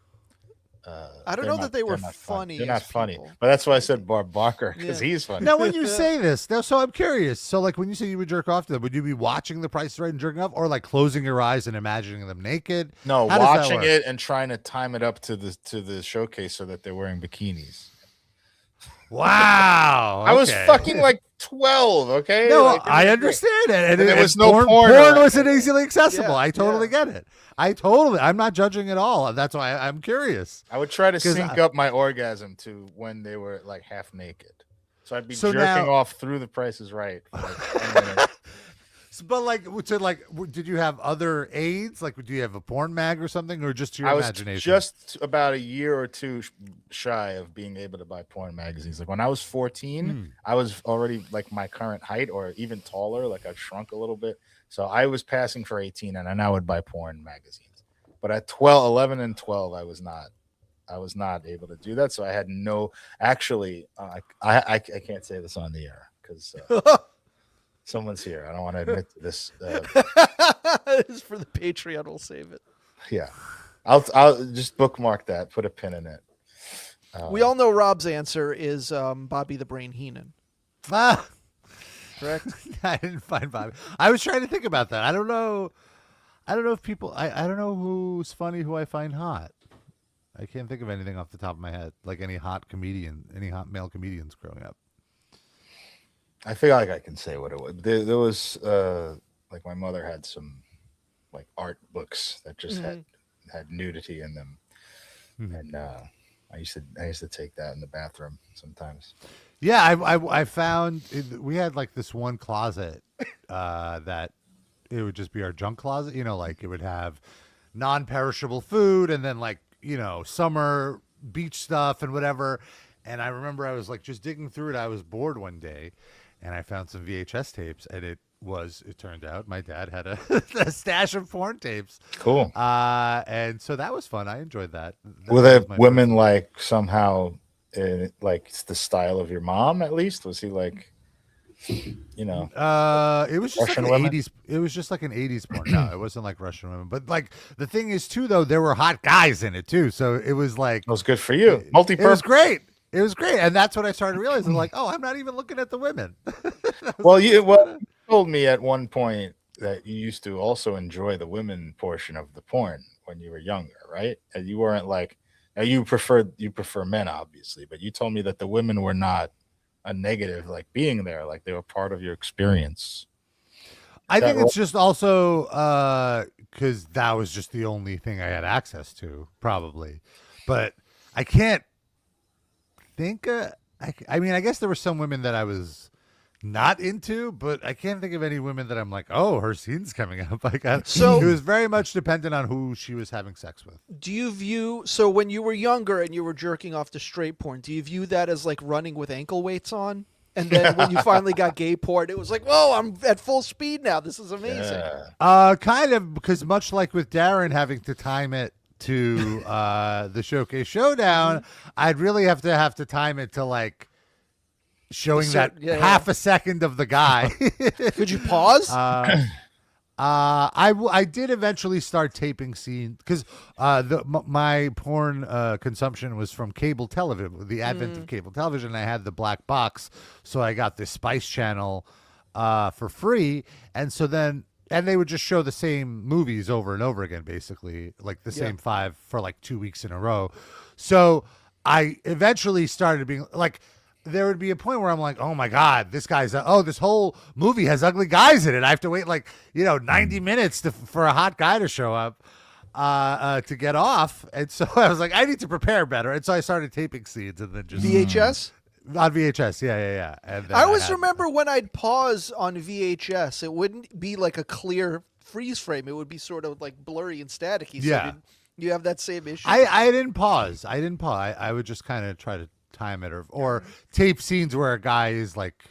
I don't know that they were funny. They're not funny, but that's why I said Bob Barker, because he's funny. Now, when you say this, so I'm curious. So, like, when you say you would jerk off to them, would you be watching The Price is Right and jerking off, or like closing your eyes and imagining them naked? No, watching it and trying to time it up to the showcase so that they're wearing bikinis. Wow, I was fucking like 12. Okay, no, like, I understand it, and there was no porn. Porn wasn't easily accessible. Yeah, I totally get it. I'm not judging at all. That's why I'm curious. I would try to sync up my orgasm to when they were like half naked, so I'd be jerking off through The Price is Right. For like 10 minutes. But did you have other aids? Like, do you have a porn mag or something, or just your imagination? I was just about a year or two shy of being able to buy porn magazines. Like when I was 14, I was already like my current height or even taller. Like I shrunk a little bit. So I was passing for 18 and I now would buy porn magazines. But at 11 and 12, I was not able to do that. So I had I can't say this on the air because someone's here. I don't want to admit to this. This is for the Patreon. We'll save it. Yeah. I'll just bookmark that. Put a pin in it. We all know Rob's answer is Bobby the Brain Heenan. Correct? I didn't find Bobby. I was trying to think about that. I don't know if people. I don't know who's funny, who I find hot. I can't think of anything off the top of my head, like any hot male comedians growing up. I feel like I can say what it was. There was like my mother had some like art books that just had nudity in them, and I used to take that in the bathroom sometimes. Yeah, I found we had like this one closet that it would just be our junk closet. You know, like it would have non-perishable food and then like, you know, summer beach stuff and whatever. And I remember I was like just digging through it. I was bored one day and I found some VHS tapes, and it turned out my dad had a stash of porn tapes. Cool. And so that was fun. I enjoyed that. Were there women like somehow like it's the style of your mom at least? Was he like, you know? It was just Russian like women? 80s. It was just like an 80s porn. No, it wasn't like Russian women. But like the thing is too, though, there were hot guys in it too. So it was like, It was good for you. Multi-purpose. it was great. It was great. And that's what I started realizing. Like, oh, I'm not even looking at the women. Well, you told me at one point that you used to also enjoy the women portion of the porn when you were younger, right? And you weren't like, now you prefer men, obviously, but you told me that the women were not a negative, like being there, like they were part of your experience. I think it's just also because that was just the only thing I had access to, probably. But I can't think. I mean, I guess there were some women that I was not into, but I can't think of any women that I'm like, oh, her scene's coming up. It So- was very much dependent on who she was having sex with. Do you view when you were younger and you were jerking off to straight porn? Do you view that as like running with ankle weights on? And then when you finally got gay porn, it was like, whoa, I'm at full speed now. This is amazing. Kind of, because much like with Darren having to time it to the Showcase Showdown, I'd really have to time it to like showing half a second of the guy. Could you pause? I did eventually start taping scenes because my porn consumption was from cable television, the advent of cable television. I had the black box, so I got this Spice Channel for free, and so then they would just show the same movies over and over again, basically like the same 5 for like 2 weeks in a row. So I eventually started being like. There would be a point where I'm like, oh my God, this whole movie has ugly guys in it. I have to wait 90 minutes for a hot guy to show up to get off. And so I was like, I need to prepare better. And so I started taping scenes and then just VHS? On VHS. Yeah. And then I always remember when I'd pause on VHS, it wouldn't be like a clear freeze frame. It would be sort of like blurry and staticky. So Yeah. did you have that same issue? I didn't pause. I would just kind of try to time it or tape scenes where a guy is like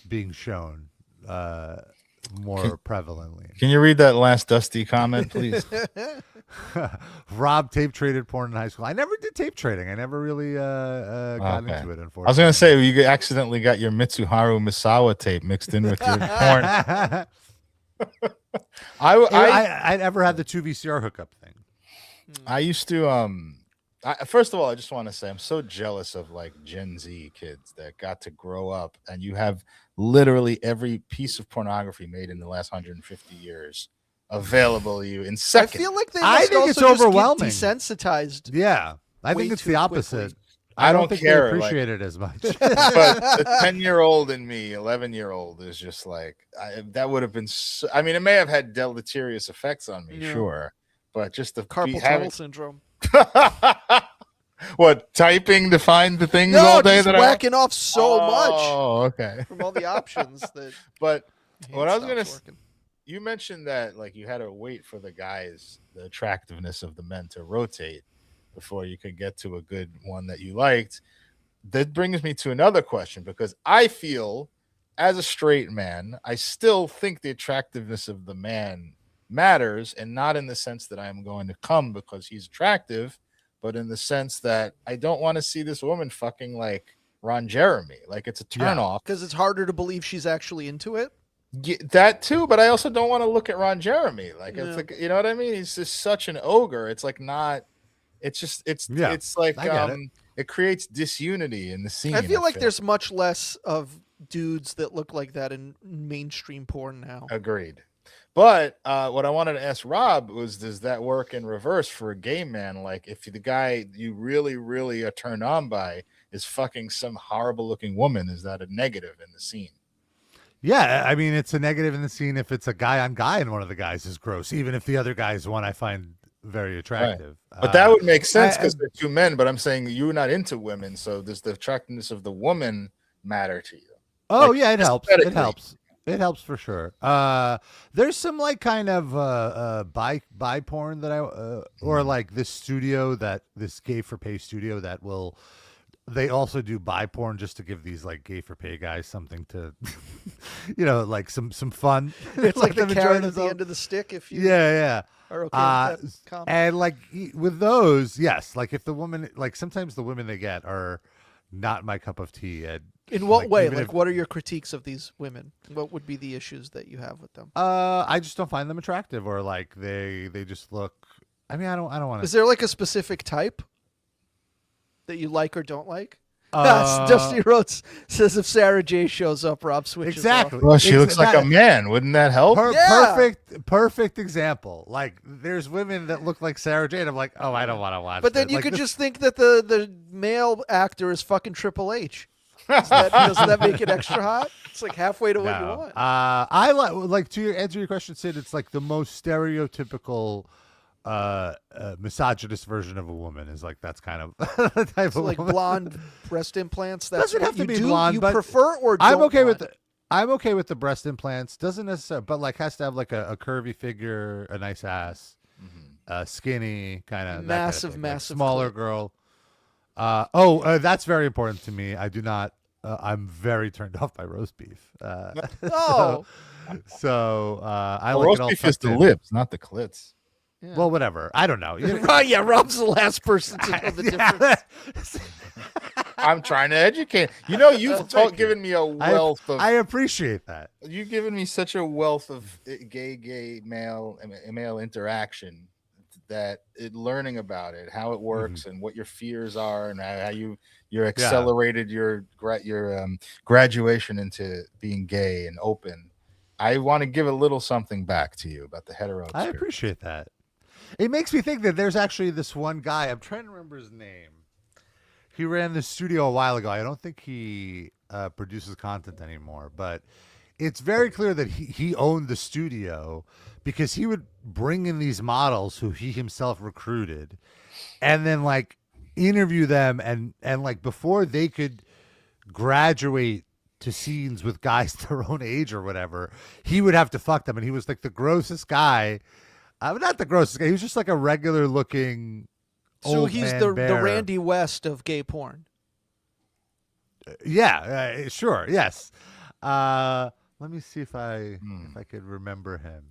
being shown more prevalently. Can you read that last Dusty comment, please? Rob tape traded porn in high school. I never did tape trading. I never really got into it, unfortunately. I was gonna say you accidentally got your Mitsuharu Misawa tape mixed in with your porn. I never had the 2 VCR hookup thing. I used to first of all, I just want to say I'm so jealous of like Gen Z kids that got to grow up and you have literally every piece of pornography made in the last 150 years available to you in seconds. I feel like they I must think also it's just get overwhelming. desensitized. Yeah, I way think it's too the opposite. quickly. I don't don't think care, they appreciate it as much. But the 10-year-old in me, 11-year-old is just like that would have been. I mean, it may have had deleterious effects on me, sure, but just the Carpal tunnel syndrome. What, typing to find the things all day just that whacking off so much Oh, okay. from all the options that. But what I was gonna you mentioned that like you had to wait for the attractiveness of the men to rotate before you could get to a good one that you liked. That brings me to another question, because I feel as a straight man, I still think the attractiveness of the man matters, and not in the sense that I am going to come because he's attractive, but in the sense that I don't want to see this woman fucking like Ron Jeremy. Like, it's a turn off. Because it's harder to believe she's actually into it. That too, but I also don't want to look at Ron Jeremy. Like, it's like, you know what I mean? He's just such an ogre. It's like not. It's just it's like it creates disunity in the scene. I feel like there's much less of dudes that look like that in mainstream porn now. Agreed. But what I wanted to ask Rob was, does that work in reverse for a gay man? Like, if the guy you really, really are turned on by is fucking some horrible looking woman, is that a negative in the scene? Yeah, I mean, it's a negative in the scene if it's a guy on guy and one of the guys is gross, even if the other guy is one I find very attractive. Right. But that would make sense because they're two men. But I'm saying you're not into women, so does the attractiveness of the woman matter to you? Oh, like, yeah, it helps. It helps. It helps for sure. There's some like kind of bi porn that or like this gay for pay studio that will. They also do bi porn just to give these like gay for pay guys something to, like some fun. It's like the carrot at the end of the stick. If you are okay with that and like with those, yes, like if the woman, like sometimes the women they get are not my cup of tea. And in what way? Like, what are your critiques of these women? What would be the issues that you have with them? I just don't find them attractive, or like they just look. I mean, I don't want to. Is there like a specific type that you like or don't like? Dusty Rhodes says if Sarah J shows up, Rob switches exactly. off. Well, she looks like a man. Wouldn't that help? Perfect example. Like, there's women that look like Sarah J, and I'm like, oh, I don't want to watch. But then you could just think that the male actor is fucking Triple H. Doesn't that make it extra hot? It's like halfway to what you want. I like to answer your question, Sid. It's like the most stereotypical misogynist version of a woman is like, that's kind of the type of like woman. Blonde breast implants. Doesn't have to be blonde. You but prefer or don't I'm okay want? with it. I'm okay with the breast implants. Doesn't necessarily, but like has to have like a curvy figure, a nice ass, skinny kind of Massive, like massive smaller clit. girl. That's very important to me. I do not. I'm very turned off by roast beef. Oh. I like it roast all beef is tucked the in. lips, not the clits. Yeah. Well, whatever. I don't know. Right, yeah, Rob's the last person to know the difference. I'm trying to educate. You know, you've given me a I wealth of. I appreciate that. You've given me such a wealth of gay male interaction that learning about it, how it works, and what your fears are, and how you're accelerated your graduation into being gay and open. I want to give a little something back to you about the hetero experience. I appreciate that. It makes me think that there's actually this one guy. I'm trying to remember his name. He ran the studio a while ago. I don't think he produces content anymore, but it's very clear that he owned the studio because he would bring in these models who he himself recruited and then like interview them and like before they could graduate to scenes with guys their own age or whatever, he would have to fuck them. And he was like the grossest guy. Not the grossest guy. He was just like a regular looking So old he's man the bear. Randy West of gay porn. Yeah, sure. Yes. Let me see if I could remember him.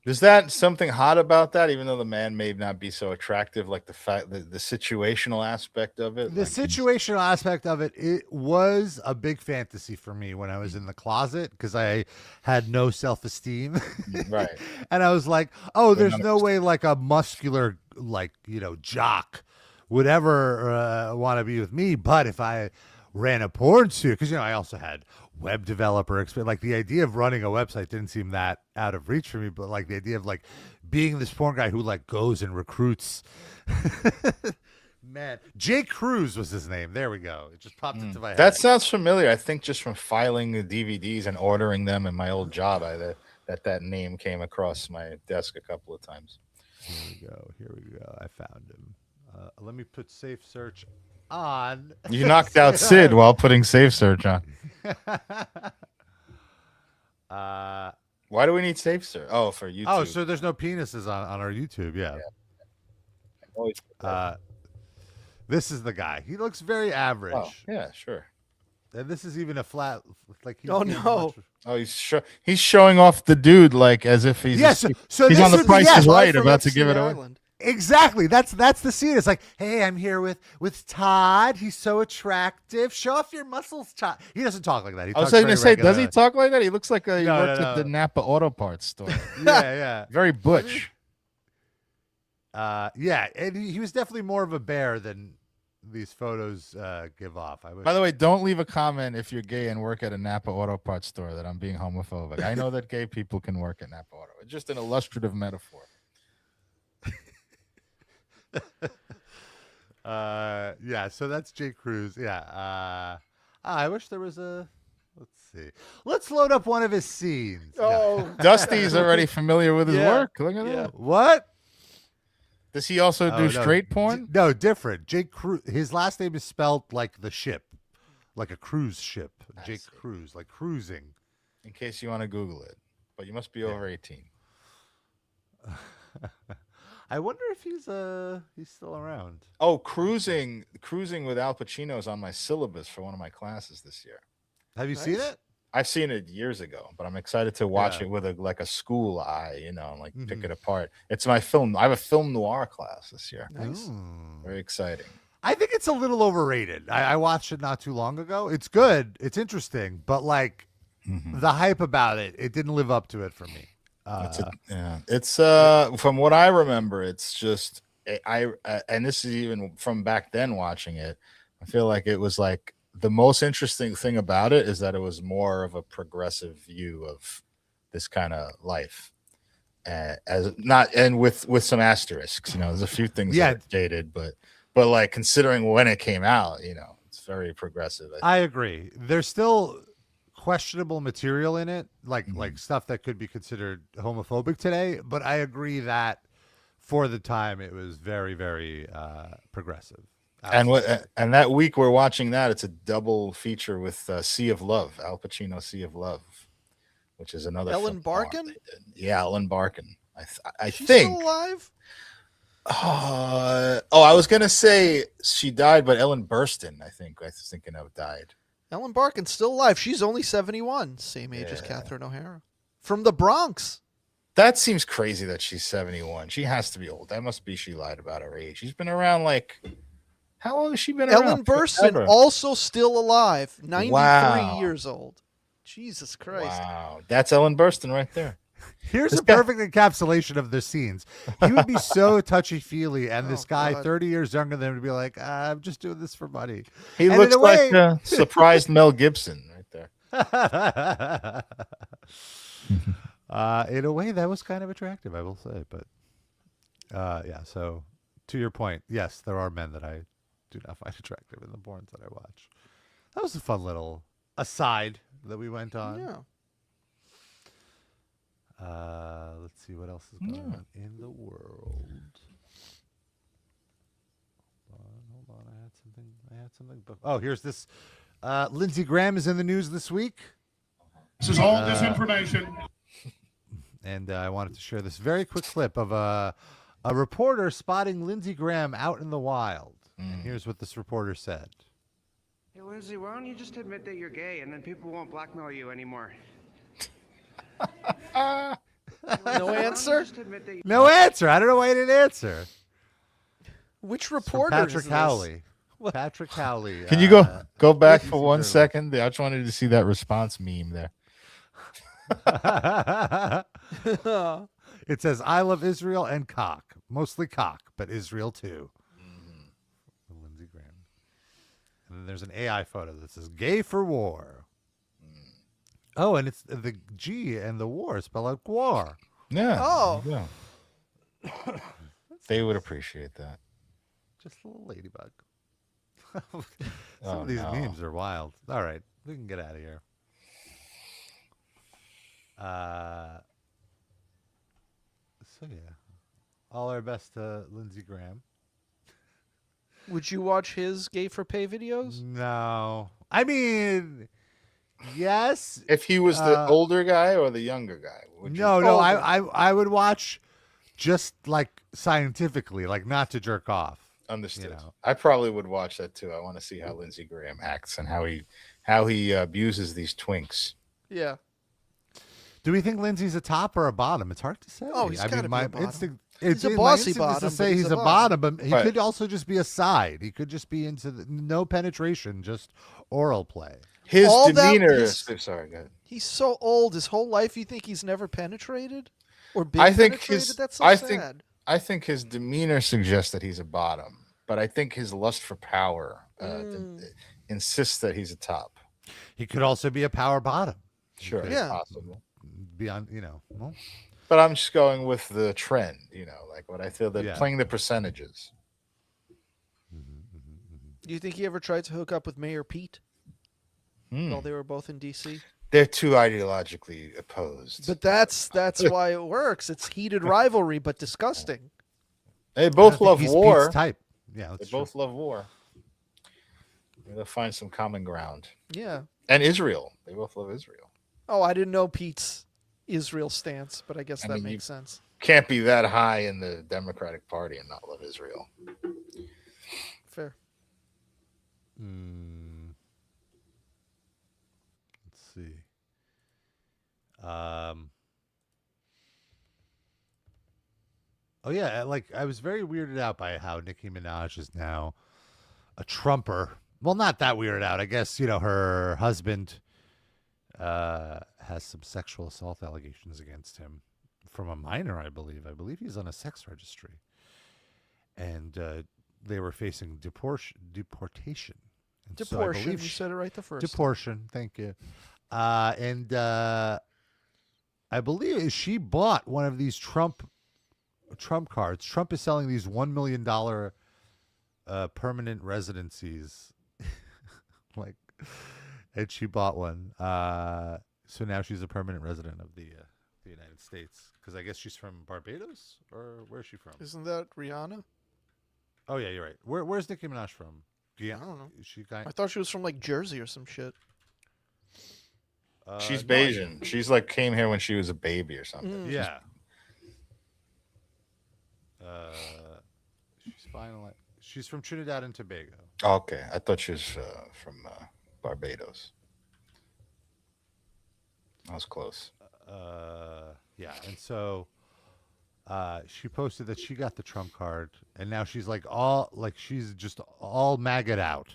Is that something hot about that? Even though the man may not be so attractive, like the fact that the situational aspect of it. The like situational aspect of it, it was a big fantasy for me when I was in the closet because I had no self-esteem. Right. And I was like, oh, there's no way like a muscular, like, jock would ever want to be with me. But if I ran a porn studio, because, I also had web developer experience. Like the idea of running a website didn't seem that out of reach for me, but like the idea of like being this porn guy who like goes and recruits. Man, Jay Cruz was his name. There we go. It just popped into my head. That sounds familiar. I think just from filing the DVDs and ordering them in my old job, that name came across my desk a couple of times. Here we go. I found him. Let me put safe search on. You knocked out Sid while putting safe search on. Why do we need safe search? Oh, for YouTube. Oh, so there's no penises on our YouTube. Yeah. This is the guy. He looks very average. Oh, yeah, sure. And this is even a flat. Like he's he's showing off the dude like as if he's so he's on the Price is Right about to give it away. Exactly. That's the scene. It's like, hey, I'm here with Todd. He's so attractive. Show off your muscles, Todd. He doesn't talk like that. He I was talks going to say, very regular. does he talk like that? He looks like he No, works no, at the no. Napa Auto Parts store. Yeah. Very butch. Yeah, and he was definitely more of a bear than these photos give off. By the way, don't leave a comment if you're gay and work at a Napa Auto Parts store that I'm being homophobic. I know that gay people can work at Napa Auto. It's just an illustrative metaphor. Yeah, so that's Jay Cruz. Yeah. I wish there was a. Let's see. Let's load up one of his scenes. Oh, Dusty's already familiar with his work. Look at that. What? Does he also do straight porn? No, different. Jake Cruz. His last name is spelled like the ship, like a cruise ship. Jake Cruz, like cruising. In case you want to Google it, but you must be over 18. I wonder if he's still around. Oh, cruising with Al Pacino is on my syllabus for one of my classes this year. Have you seen it? I've seen it years ago, but I'm excited to watch it with a school eye, and like pick it apart. It's my film. I have a film noir class this year. Nice. Very exciting. I think it's a little overrated. I watched it not too long ago. It's good. It's interesting, but like the hype about it didn't live up to it for me. It's from what I remember, it's just and this is even from back then watching it. I feel like it was like the most interesting thing about it is that it was more of a progressive view of this kind of life, with some asterisks. There's a few things that are dated, but like considering when it came out, it's very progressive. I agree. There's still questionable material in it, like stuff that could be considered homophobic today, but I agree that for the time it was very, very progressive. And that week we're watching that. It's a double feature with Sea of Love, Al Pacino, Sea of Love, which is another Ellen film noir Barkin? they did. Yeah, Ellen Barkin. I She's think. still alive? I was gonna say she died, but Ellen Burstyn, I was thinking of, died. Ellen Barkin's still alive. She's only 71, same age as Catherine O'Hara. From the Bronx. That seems crazy that she's 71. She has to be old. That must be she lied about her age. She's been around how long has she been around? Ellen Burstyn, also still alive, 93 years old. Jesus Christ. Wow. That's Ellen Burstyn right there. Here's a perfect encapsulation of the scenes. He would be so touchy-feely, and this guy, 30 years younger than him, would be like, I'm just doing this for money. He and looks like a surprised Mel Gibson right there. In a way, that was kind of attractive, I will say. But, so to your point, yes, there are men that I do not find attractive in the porns that I watch. That was a fun little aside that we went on. Yeah. Let's see what else is going on in the world. Hold on. I had something. Oh, here's this. Lindsey Graham is in the news this week. This is all disinformation. And I wanted to share this very quick clip of a reporter spotting Lindsey Graham out in the wild. And here's what this reporter said. Hey, Lindsey, why don't you just admit that you're gay and then people won't blackmail you anymore? No answer? No answer. I don't know why he didn't answer. Which reporter Patrick is this? Howley. Patrick Howley. Can you go back for 1 second? I just wanted to see that response meme there. It says, I love Israel and cock. Mostly cock, but Israel too. Lindsey Graham. And then there's an AI photo that says, gay for war. Oh, and it's the G and the war spell out gwar. Yeah. Oh. Yeah. They would appreciate that. Just a little ladybug. Some of these memes are wild. All right, we can get out of here. So yeah, all our best to Lindsey Graham. Would you watch his gay for pay videos? No, I mean, yes. If he was the older guy or the younger guy? No. I would watch just like scientifically, like not to jerk off. Understood. You know? I probably would watch that too. I want to see how Lindsey Graham acts and how he abuses these twinks. Yeah. Do we think Lindsey's a top or a bottom? It's hard to say. Oh, he's gotta be a bottom. Instinct, He's a bossy bottom. To say he's a bottom, but he could also just be a side. He could just be into no penetration, just oral play. His demeanor. Sorry, go ahead. He's so old. His whole life, you think he's never penetrated or been penetrated? That's so sad. I think his demeanor suggests that he's a bottom, but I think his lust for power insists that he's a top. He could also be a power bottom. Sure, it's possible. Beyond, but I'm just going with the trend, like what I feel that playing the percentages. Do you think he ever tried to hook up with Mayor Pete while they were both in D.C.? They're too ideologically opposed. But that's why it works. It's heated rivalry, but disgusting. They both love war. Pete's type. Yeah, they both love war. They'll find some common ground. Yeah. And Israel. They both love Israel. Oh, I didn't know Pete's Israel stance, but I guess that makes sense. Can't be that high in the Democratic Party and not love Israel. Fair. Let's see. Oh yeah, I was very weirded out by how Nicki Minaj is now a Trumper. Well, not that weirded out. I guess her husband has some sexual assault allegations against him from a minor, I believe. I believe he's on a sex registry, and they were facing deportation. And deportation. You said it right the first. Deportation. Thank you. And I believe she bought one of these Trump cards. Trump is selling these $1 million permanent residencies, and she bought one. So now she's a permanent resident of the United States, because I guess she's from Barbados, or where's she from? Isn't that Rihanna? Oh yeah, you're right. Where's Nicki Minaj from? I don't know. Is she kind? I thought she was from like Jersey or some shit. She's no, Bayesian. She's like came here when she was a baby or something. Yeah. She's finally. She's from Trinidad and Tobago. Okay, I thought she was from Barbados. I was close. Yeah, and so she posted that she got the Trump card, and now she's she's just all maggot out,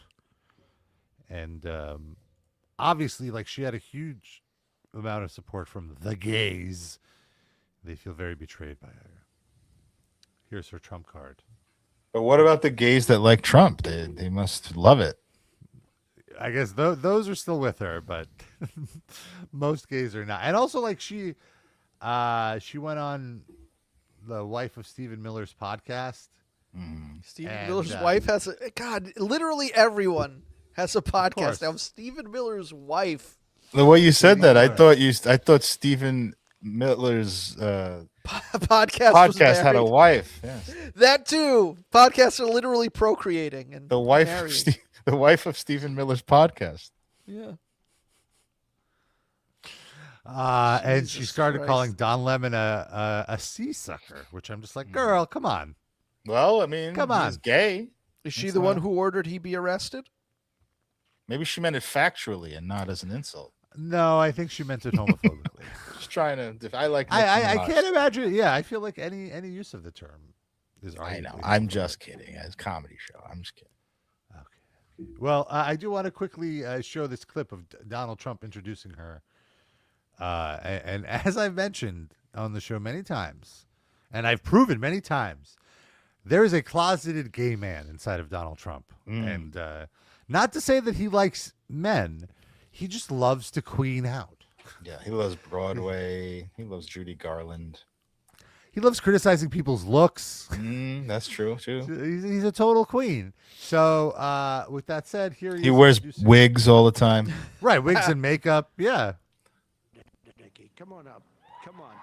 and obviously, like, she had a huge amount of support from the gays. They feel very betrayed by her. Here's her Trump card. But what about the gays that like Trump? They must love it. I guess those are still with her, but most gays are not. And also, like, she went on the wife of Stephen Miller's podcast. Stephen Miller's wife has literally everyone has a podcast now. Stephen Miller's wife. The way you said that, I thought Stephen Miller's podcast had a wife. Yes. That too. Podcasts are literally procreating, and the wife of Stephen Miller's podcast. Yeah. And she started calling Don Lemon a sea sucker, which I'm just like, girl, come on. Well, I mean, he's gay. Is she the one who ordered he be arrested? Maybe she meant it factually and not as an insult. No, I think she meant it homophobically. Just trying to. I can't imagine. Yeah, I feel like any use of the term is. I know. I'm just kidding. It's a comedy show. I'm just kidding. Okay. Well, I do want to quickly show this clip of Donald Trump introducing her. And as I've mentioned on the show many times, and I've proven many times, there is a closeted gay man inside of Donald Trump. And not to say that he likes men, he just loves to queen out. Yeah, he loves Broadway. He loves Judy Garland. He loves criticizing people's looks. That's true, too. He's a total queen. So with that said, he wears wigs all the time. Right, wigs and makeup. Yeah. Come on up. Come on.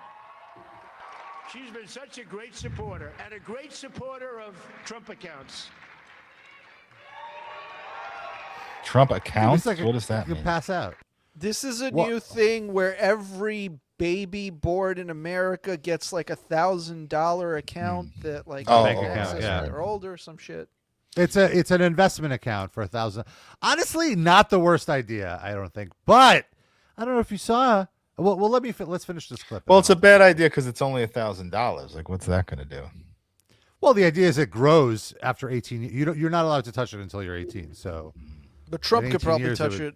She's been such a great supporter and a great supporter of Trump accounts. Trump accounts? Like what does that mean? You can pass out. This is a new thing where every baby born in America gets like $1,000 account that like bank account, when they're older or some shit. It's an investment account for $1,000. Honestly, not the worst idea, I don't think. But I don't know if you saw. Well, let's finish this clip. Well, it's a bad idea because it's only $1,000. Like, what's that going to do? Well, the idea is it grows after 18. You're not allowed to touch it until you're 18. So, but Trump could probably touch it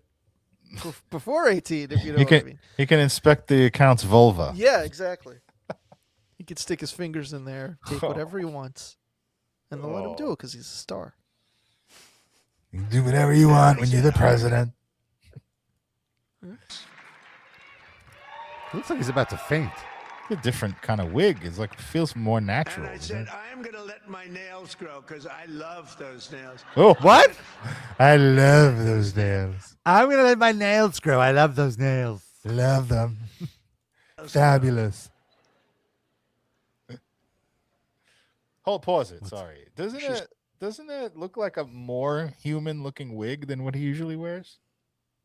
before 18, if you know what I mean. He can inspect the account's vulva. Yeah, exactly. He could stick his fingers in there, take whatever he wants, and they'll let him do it because he's a star. You can do whatever you want when you're the president. It looks like he's about to faint. A different kind of wig. It's like feels more natural. And I said, I am going to let my nails grow because I love those nails. Oh, what? I love those nails. I'm going to let my nails grow. I love those nails. Love them. Fabulous. Hold, pause it. Sorry. Doesn't it look like a more human looking wig than what he usually wears?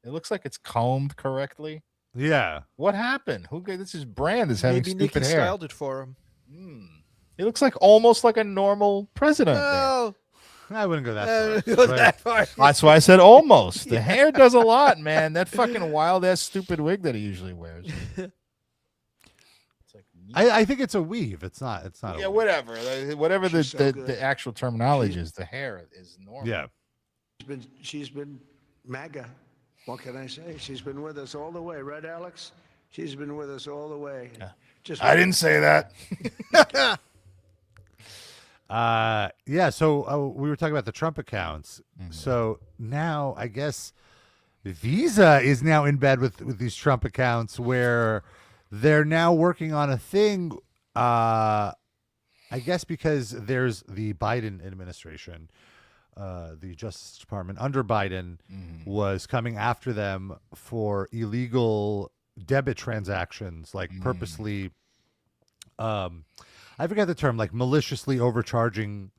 It looks like it's combed correctly. Yeah. What happened? This is brand is having Maybe stupid Nikki hair. styled it for him. He looks like almost like a normal president. No. I wouldn't go that far. That's why I said almost. The hair does a lot, man. That fucking wild ass stupid wig that he usually wears. I think it's a weave. It's not. Yeah, whatever. Whatever the actual terminology is, the hair is normal. Yeah. She's been MAGA. What can I say? She's been with us all the way, right, Alex? She's been with us all the way. Yeah. I didn't say that. Yeah. So we were talking about the Trump accounts. Mm-hmm. So now I guess Visa is now in bed with these Trump accounts where they're now working on a thing. I guess because there's the Biden administration. The Justice Department under Biden was coming after them for illegal debit transactions, like purposely, I forget the term, like maliciously overcharging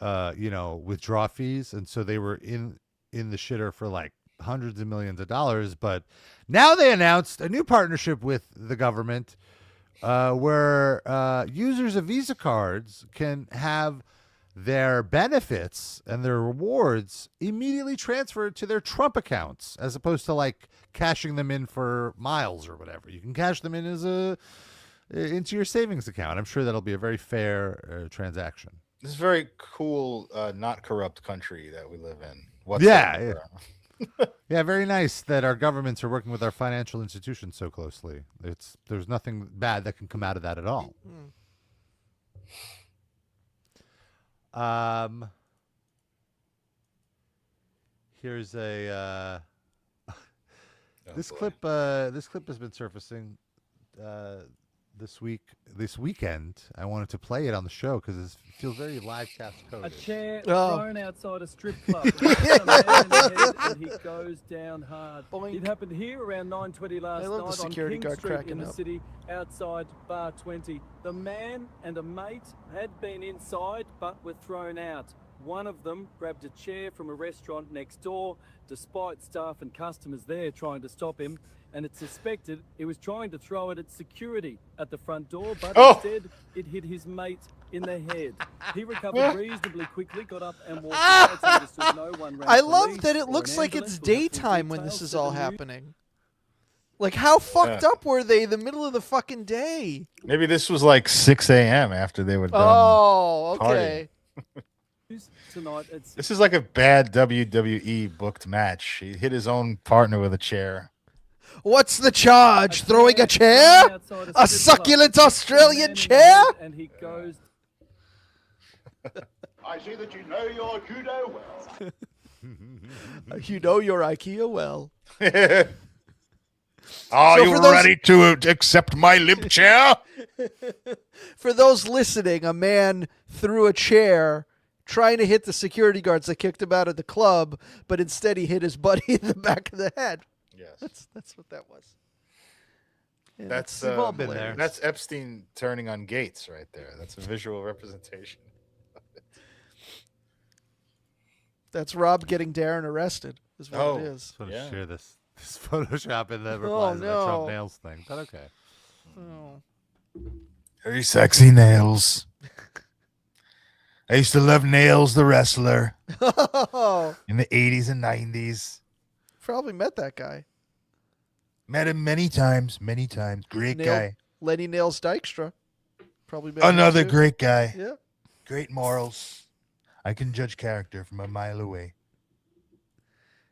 withdraw fees, and so they were in the shitter for like hundreds of millions of dollars. But now they announced a new partnership with the government, where users of Visa cards can have their benefits and their rewards immediately transferred to their Trump accounts, as opposed to like cashing them in for miles or whatever. You can cash them in into your savings account. I'm sure that'll be a very fair transaction. This is a very cool, not corrupt country that we live in. Yeah. Yeah, very nice that our governments are working with our financial institutions so closely. There's nothing bad that can come out of that at all. Here's a this clip has been surfacing this weekend. I wanted to play it on the show because it feels very Livecast coded. A chair thrown outside a strip club. A man in the head, and he goes down hard. Boink. It happened here around 9:20 last night on security King guard Street in cracking the up. city, outside Bar 20. The man and a mate had been inside but were thrown out. One of them grabbed a chair from a restaurant next door, despite staff and customers there trying to stop him. And it's suspected he was trying to throw it at security at the front door, but instead it hit his mate in the head. He recovered reasonably quickly, got up and walked out. Understood no one ran I police love that it or looks an like it's ambulance. We'll have full daytime when details this is to the all news. happening. Like, how fucked up were they in the middle of the fucking day? Maybe this was like 6 a.m. after they were done. Oh, okay. Tonight, it's This is like a bad WWE booked match. He hit his own partner with a chair. What's the charge? Throwing a chair? A succulent Australian chair? And he goes. I see that you know your judo well. You know your IKEA well. Are So you for those- ready to accept my limp chair? For those listening, a man threw a chair trying to hit the security guards that kicked him out of the club, but instead he hit his buddy in the back of the head. Yes. That's what that was. Yeah, That's we've all been there. That's Epstein turning on Gates right there. That's a visual representation. That's Rob getting Darren arrested, is what it is. So to Yeah. share this Photoshop in the replies to the no. Trump nails thing, but okay. Oh. Very sexy nails. I used to love Nails the wrestler in the 80s and 90s. Probably met that guy. Met him many times. Great guy. Lenny Nails Dykstra. Probably met him Another too. great guy. Yeah. Great morals. I can judge character from a mile away.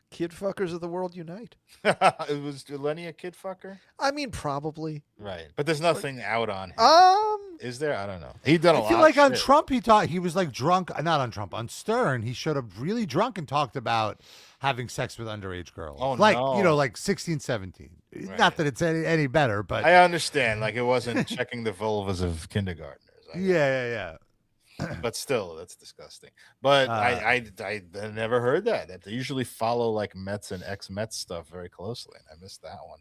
Kid fuckers of the world unite. Was Lenny a kid fucker? I mean, probably. Right. But there's nothing out on him. Is there? I don't know. He done a lot. I feel like of on shit. Trump, he was like drunk. Not on Trump, on Stern, he showed up really drunk and talked about having sex with underage girls. Oh, like, no. like 16, 17. Right. Not that it's any better, but I understand. Like, it wasn't checking the vulvas of kindergartners. yeah. But still, that's disgusting. But I never heard that. They usually follow like Mets and ex-Mets stuff very closely, and I missed that one.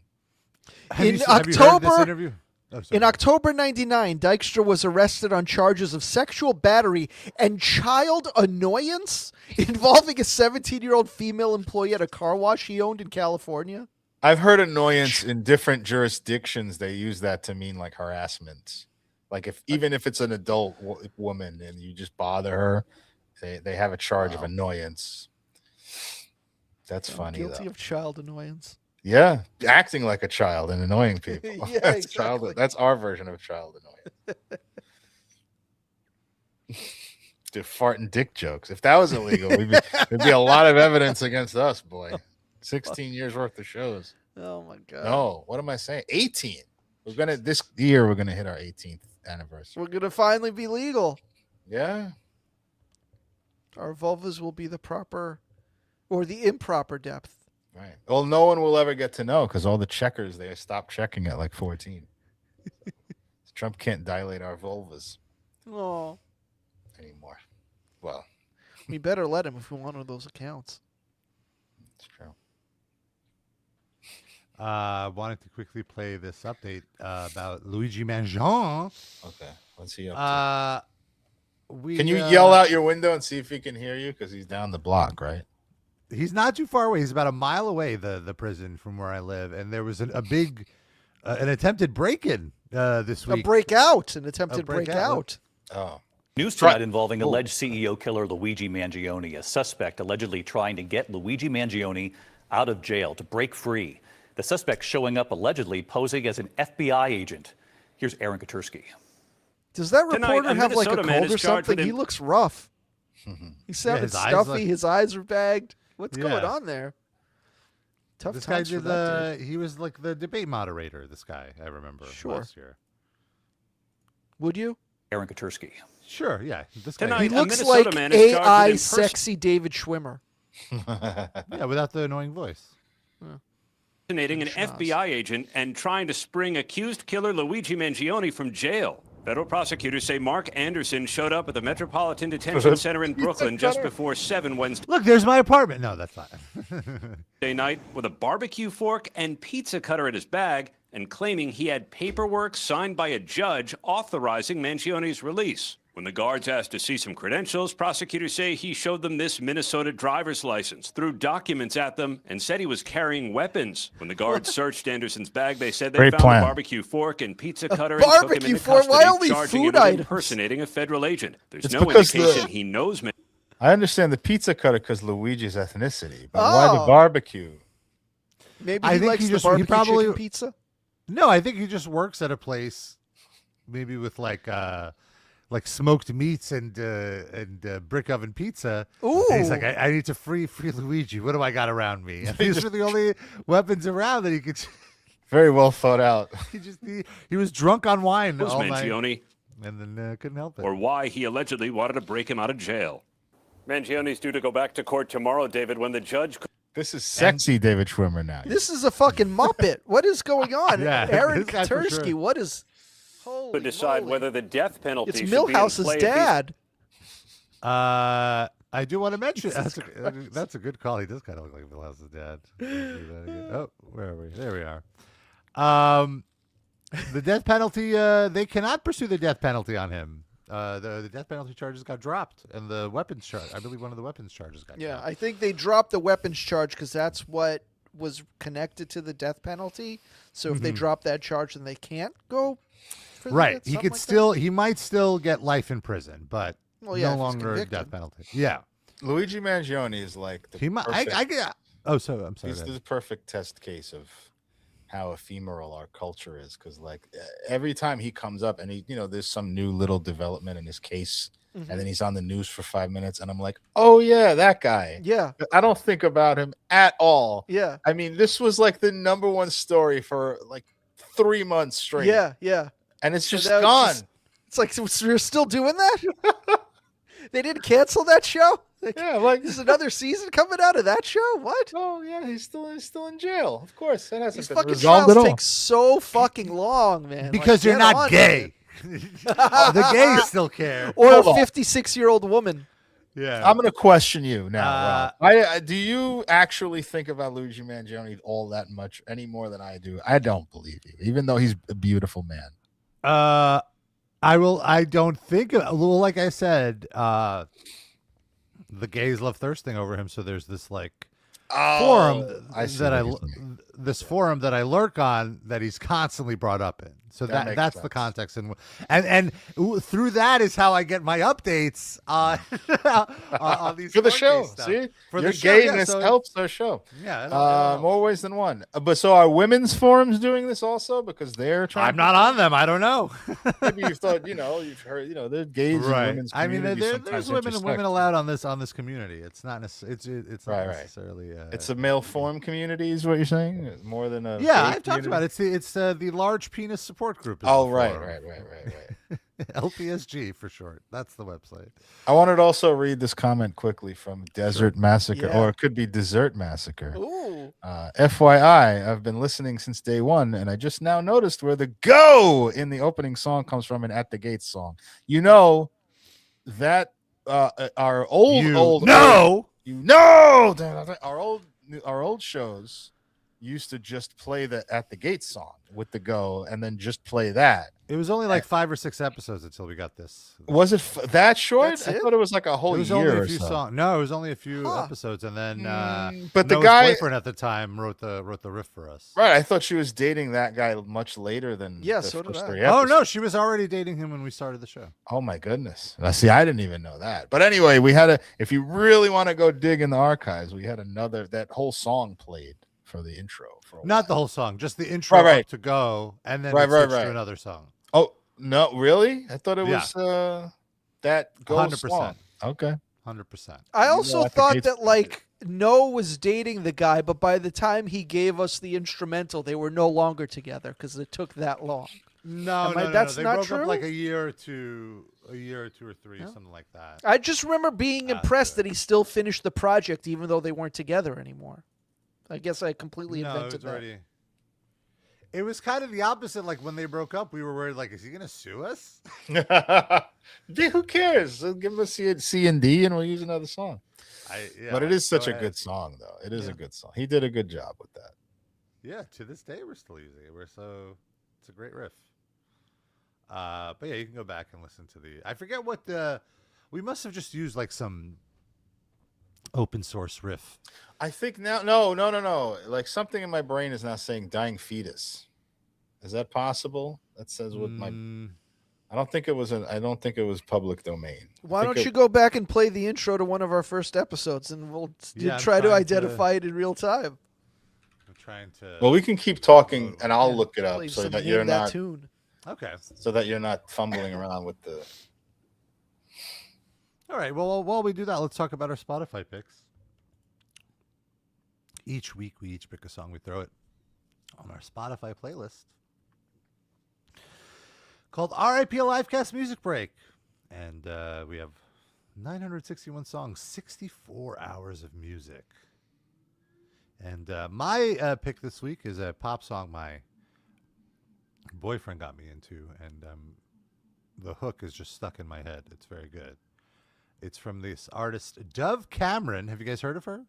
Have In you heard of this October- interview? Oh, sorry. In October 99, Dykstra was arrested on charges of sexual battery and child annoyance involving a 17-year-old female employee at a car wash he owned in California. I've heard annoyance in different jurisdictions. They use that to mean like harassment. Like even if it's an adult woman and you just bother her, they have a charge of annoyance. That's funny. Guilty Though. of child annoyance. Yeah, acting like a child and annoying people. Yeah, That's exactly. That's our version of child annoyance. Dude, fart and dick jokes. If that was illegal, there'd be a lot of evidence against us, boy. 16 years worth of shows. Oh my god. No, what am I saying? 18. This year we're gonna hit our 18th anniversary. We're going to finally be legal. Yeah. Our vulvas will be the proper or the improper depth. Right. Well, no one will ever get to know because all the checkers they stopped checking at like 14. Trump can't dilate our vulvas Oh, anymore. Well, we better let him if we want one of those accounts. it's true. Wanted to quickly play this update about Luigi Mangione. Okay. Let's see. Up Can you yell out your window and see if he can hear you? Because he's down the block, right? He's not too far away. He's about a mile away, the prison from where I live. And there was a big, an attempted break-in this week. An attempted breakout. Oh. News tonight involving alleged CEO killer Luigi Mangione, a suspect allegedly trying to get Luigi Mangione out of jail to break free. The suspect showing up allegedly posing as an FBI agent. Here's Aaron Katursky. Does that reporter have like a cold or something? He looks rough. He sounded stuffy. His eyes are bagged. What's going on there? Tough this guy times for that dude. He was like the debate moderator, this guy, I remember last year. Would you? Aaron Katursky. Sure, yeah. This guy, he looks like AI sexy David Schwimmer. Yeah, without the annoying voice. Impersonating an FBI agent and trying to spring accused killer Luigi Mangione from jail. Federal prosecutors say Mark Anderson showed up at the Metropolitan Detention Center in Brooklyn just before 7 Wednesday. Look, there's my apartment. No, that's not. Night with a barbecue fork and pizza cutter in his bag and claiming he had paperwork signed by a judge authorizing Mangione's release. When the guards asked to see some credentials, prosecutors say he showed them this Minnesota driver's license, threw documents at them, and said he was carrying weapons. When the guards searched Anderson's bag, they said they found a barbecue fork and pizza cutter and took him into custody, charging him with impersonating a federal agent. There's no indication he knows. I understand the pizza cutter because Luigi's ethnicity, but why the barbecue? Maybe he likes the barbecue chicken pizza? No, I think he just works at a place, maybe with like smoked meats and brick oven pizza. Ooh. And he's like, I need to free Luigi. What do I got around me? And these are the only weapons around that he could. Very well thought out. He was drunk on wine all Mangione, night, and then couldn't help it. Or why he allegedly wanted to break him out of jail. Mangione's due to go back to court tomorrow, David, when the judge. This is sexy David Schwimmer now. This is a fucking Muppet. What is going on? Yeah, Aaron Katursky, what is... To decide whether the death penalty it's should Milhouse's be in play. dad. I do want to mention that's a good call. He does kind of look like Milhouse's dad. Oh, where are we? There we are. The death penalty. They cannot pursue the death penalty on him. The death penalty charges got dropped, and the weapons charge. I believe one of the weapons charges got dropped. I think they dropped the weapons charge because that's what was connected to the death penalty. So if they drop that charge, then they can't go. Right. He could he might still get life in prison, but no longer a death penalty. Yeah. Luigi Mangione is like the I'm sorry. He's the perfect test case of how ephemeral our culture is, because like every time he comes up and there's some new little development in his case, and then he's on the news for 5 minutes, and I'm like, oh yeah, that guy. Yeah. I don't think about him at all. Yeah. I mean, this was like the #1 story for like 3 months straight. Yeah, yeah. And it's just gone. It's like, so we're still doing that? They didn't cancel that show? Yeah, like there's another season coming out of that show? What? Oh yeah, he's still in jail. Of course, that hasn't These been fucking resolved at trials all. take so fucking long, man. Because you're not gay. The gays still care. Or a 56-year-old woman. Yeah, I'm going to question you now, Rob. Do you actually think about Luigi Mangione all that much, any more than I do? I don't believe you, even though he's a beautiful man. I don't think. Well, like I said, the gays love thirsting over him. So there's this like forum that I lurk on that he's constantly brought up in. So that's sense. The context, and through that is how I get my updates on these for the show. Stuff. See, for your the show, gayness helps our show. Yeah, more ways than one. But so are women's forums doing this also because they're trying? I'm not on them. I don't know. Maybe you thought you've heard there's gays in women's. I mean, there's women allowed on this community. It's not necessarily. It's not necessarily. It's a male forum community, is what you're saying? More than a I've talked about it. It's the large penis support group. Oh, right. LPSG for short. That's the website. I wanted to also read this comment quickly from Desert Massacre, or it could be Dessert Massacre. Ooh. FYI, I've been listening since day one, and I just now noticed where the "go" in the opening song comes from an At the Gates song. You know that our old our old shows used to just play the At the Gate song with the go, and then just play that. It was only like 5 or 6 episodes until we got this. Was it that short? That's I it? thought it was like a whole It was year only a or few so. songs. No, it was only a few Huh. episodes, and then But the Noah's guy- boyfriend at the time wrote the riff for us. Right, I thought she was dating that guy much later than Yeah, the so did first I. 3 Oh episodes. no, she was already dating him when we started the show. Oh my goodness! Now, see, I didn't even know that. But anyway, we had if you really want to go dig in the archives, we had that whole song played for the intro. For a Not while. the whole song, just the intro Right. up to go, and then Right, it switched right. to another song. Oh no, really? I thought it Yeah. was that go 100%. song. Okay. 100%. I You also know, I think thought Gates- that like Noah was dating the guy, but by the time he gave us the instrumental, they were no longer together because it took that long. No, Am I- no, that's They not broke true? up like a year or two or three, something like that. I just remember being impressed that he still finished the project even though they weren't together anymore. I guess I completely No, it invented was that. already. It was kind of the opposite. Like when they broke up, we were worried. Like, is he gonna sue us? Dude, who cares? Give him a C and D, and we'll use another song. But it is go such a ahead. good song, though. It is a good song. He did a good job with that. Yeah, to this day we're still using it. It's a great riff. But yeah, you can go back and listen to I forget what we must have just used like some open source riff. I think now, no. Like something in my brain is now saying "dying fetus." Is that possible? That says what my. I don't think it was public domain. Why don't you go back and play the intro to one of our first episodes, and we'll I'm try to trying identify it in real time. I'm trying to. Well, we can keep talking, and I'll look it up Play so some that Name you're That not. Tune. Okay. So that you're not fumbling around with the. All right. Well, while we do that, let's talk about our Spotify picks. Each week, we each pick a song. We throw it on our Spotify playlist called RIP Livecast Music Break. And we have 961 songs, 64 hours of music. And my pick this week is a pop song my boyfriend got me into. And the hook is just stuck in my head. It's very good. It's from this artist, Dove Cameron. Have you guys heard of her?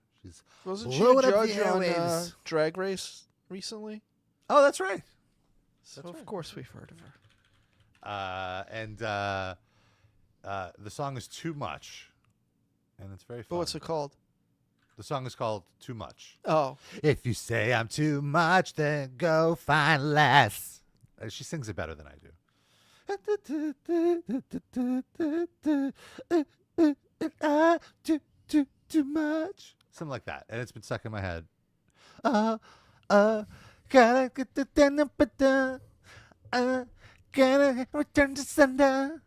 Wasn't she blowing a up the judge on airwaves. Drag Race recently? Oh, that's right. So of course we've heard of her. The song is Too Much, and it's very fun. But what's it called? The song is called Too Much. Oh. If you say I'm too much, then go find less. She sings it better than I do. Too much. Something like that. And it's been stuck in my head. Gotta get the gotta return to sender.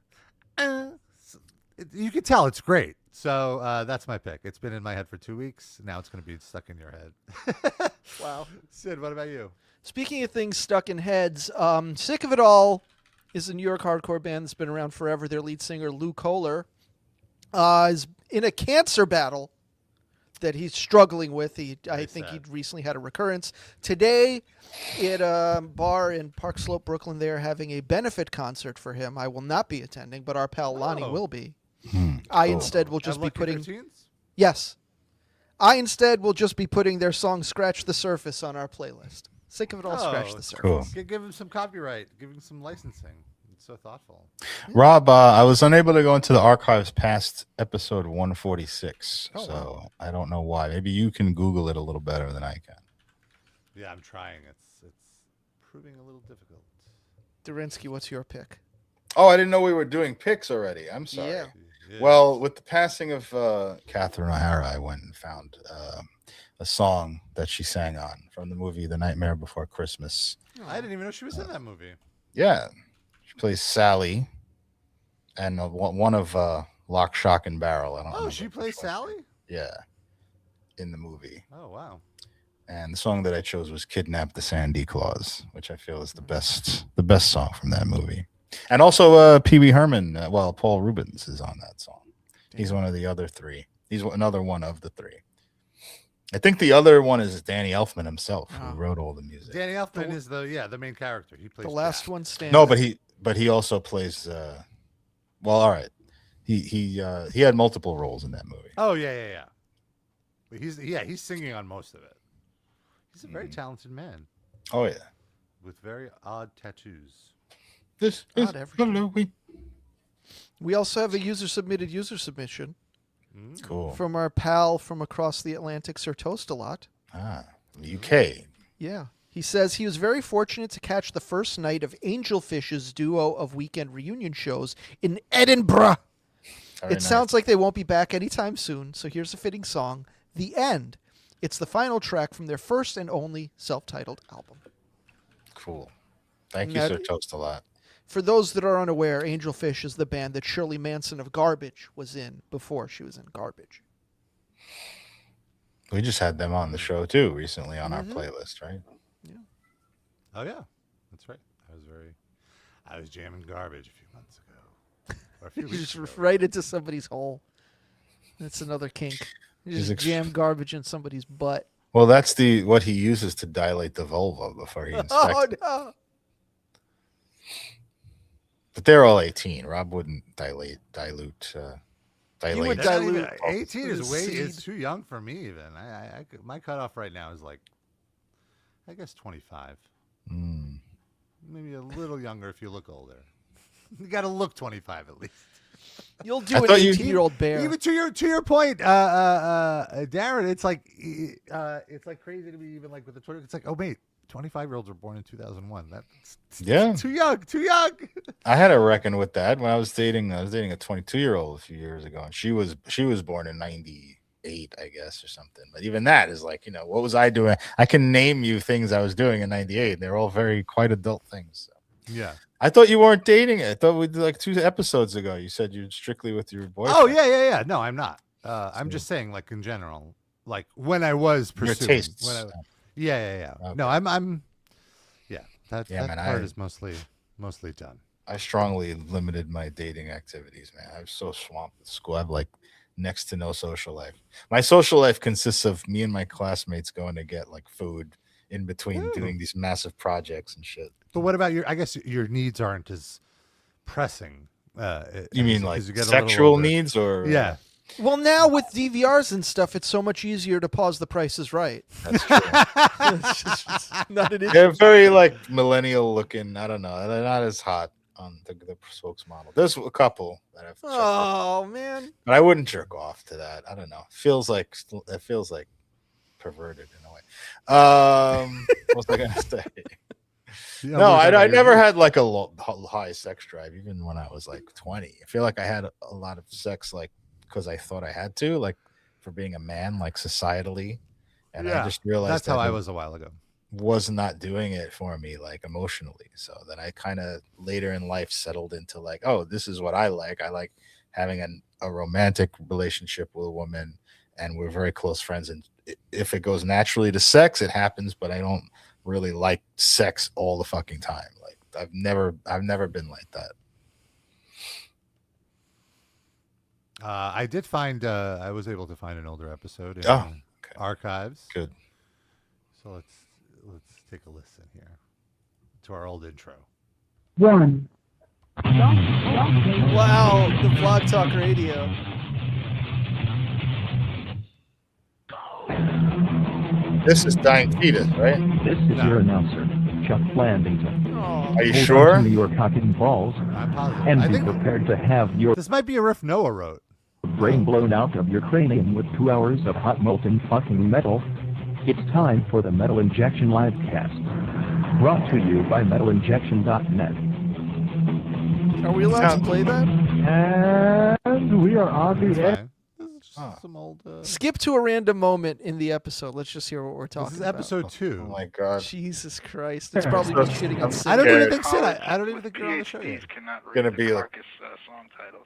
You can tell it's great. So that's my pick. It's been in my head for 2 weeks. Now it's going to be stuck in your head. Wow. Sid, what about you? Speaking of things stuck in heads, Sick of It All is a New York hardcore band that's been around forever. Their lead singer, Lou Kohler, is in a cancer battle that he's struggling with. I think he recently had a recurrence. Today, at a bar in Park Slope, Brooklyn, they're having a benefit concert for him. I will not be attending, but our pal Lonnie will be. I instead will just be putting... Yes. I instead will just be putting their song Scratch the Surface on our playlist. Sick of It All, Scratch the Surface. Cool. Give him some copyright. Give him some licensing. It's so thoughtful. Rob, I was unable to go into the archives past episode 146, so I don't know why. Maybe you can Google it a little better than I can. Yeah, I'm trying. It's proving a little difficult. Derinsky, what's your pick? Oh, I didn't know we were doing picks already. I'm sorry. Yeah. Well, with the passing of Catherine O'Hara, I went and found a song that she sang on from the movie The Nightmare Before Christmas. I didn't even know she was in that movie. Yeah. She plays Sally and one of Lock, Shock, and Barrel. I don't know. She plays Sally? Yeah. In the movie. Oh, wow. And the song that I chose was Kidnap the Sandy Claus, which I feel is the best song from that movie. And also Pee Wee Herman, Paul Rubens is on that song. He's one of the other three. He's another one of the three. I think the other one is Danny Elfman himself, who wrote all the music. Danny Elfman is the main character. He plays the last Jack. one standing. No, but he also plays all right. He had multiple roles in that movie. Oh yeah. But he's singing on most of it. He's a very talented man Oh yeah. with very odd tattoos. This is Not everything. Halloween. We also have a user-submitted user submission Cool. from our pal from across the Atlantic, Sir Toast-a-Lot. UK. Yeah. He says he was very fortunate to catch the first night of Angelfish's duo of weekend reunion shows in Edinburgh. Very It sounds like they won't be back anytime soon, so here's a fitting song, The End. It's the final track from their first and only self-titled album. Cool. Thank you, Now, Sir Toast a lot. For those that are unaware, Angelfish is the band that Shirley Manson of Garbage was in before she was in Garbage. We just had them on the show too recently on our playlist, right? Oh yeah, that's right. I was jamming Garbage a few months ago, or a few You weeks just ago. right into somebody's hole. That's another kink. You He's just jam garbage in somebody's butt. Well, that's what he uses to dilate the vulva before he inspects Oh it. no! But they're all 18. Rob wouldn't dilute. He would They're not dilute even- 18 with is his is seed. too young for me. Even my cutoff right now is like, I guess 25. Maybe a little younger if you look older. You got to look 25 at least. You'll do I an thought you- 18-year-old bear. Even to your point, Darren, it's like crazy to be even like with the 20. It's like, oh wait, 25-year-olds were born in 2001. That's Yeah. too young. I had to reckon with that when I was dating a 22-year-old a few years ago, and she was born in 98, I guess, or something. But even that is like, what was I doing? I can name you things I was doing in 98. They're all quite adult things. So. Yeah. I thought you weren't dating it. I thought we did like 2 episodes ago. You said you're strictly with your boyfriend. Oh yeah. No, I'm not. I'm just saying, like in general, like when I was Your pursuing. tastes. Yeah. Okay. No, I'm. Yeah, that man, part is mostly done. I strongly limited my dating activities, man. I'm so swamped with school. I have like next to no social life. My social life consists of me and my classmates going to get like food in between doing these massive projects and shit. But what about I guess your needs aren't as pressing. You mean like as you get a little sexual older. needs or Yeah. Well, now with DVRs and stuff, it's so much easier to pause The Price is Right. That's true. It's not an issue. They're very like millennial looking. I don't know. They're not as hot on the spokesmodel. There's a couple that I've checked out, Oh man! but I wouldn't jerk off to that. I don't know. It feels like perverted in a way. What was I gonna say? Yeah, No, what about I your never needs? had like a high sex drive, even when I was like 20. I feel like I had a lot of sex, like because I thought I had to, like for being a man, like societally. And I just realized that's how that I it was a while ago. was not doing it for me, like emotionally. So then I kind of later in life settled into like, oh, this is what I like. I like having a romantic relationship with a woman, and we're very close friends. And if it goes naturally to sex, it happens. But I don't really like sex all the fucking time. Like I've never been like that. I did find I was able to find an older episode in archives. Good. So let's take a listen here to our old intro. One. Wow, the Blog Talk Radio. This is Dying Fetus, right? This is your announcer, Chuck Flandington. Are you Hold sure? on to your cock and balls, I'm positive. and I be think prepared to have your this might be a riff Noah wrote. brain blown out of your cranium with 2 hours of hot molten fucking metal. It's time for the Metal Injection Livecast. Brought to you by metalinjection.net. Are we allowed to play that? And we are on the air. Fine. This is just some old. Skip to a random moment in the episode. Let's just hear what we're talking This is about. episode 2. Oh my god. Jesus Christ. It's probably me shitting on I don't Sid. even think Sid. I don't even think you're on the show yet. Gonna be like song titles.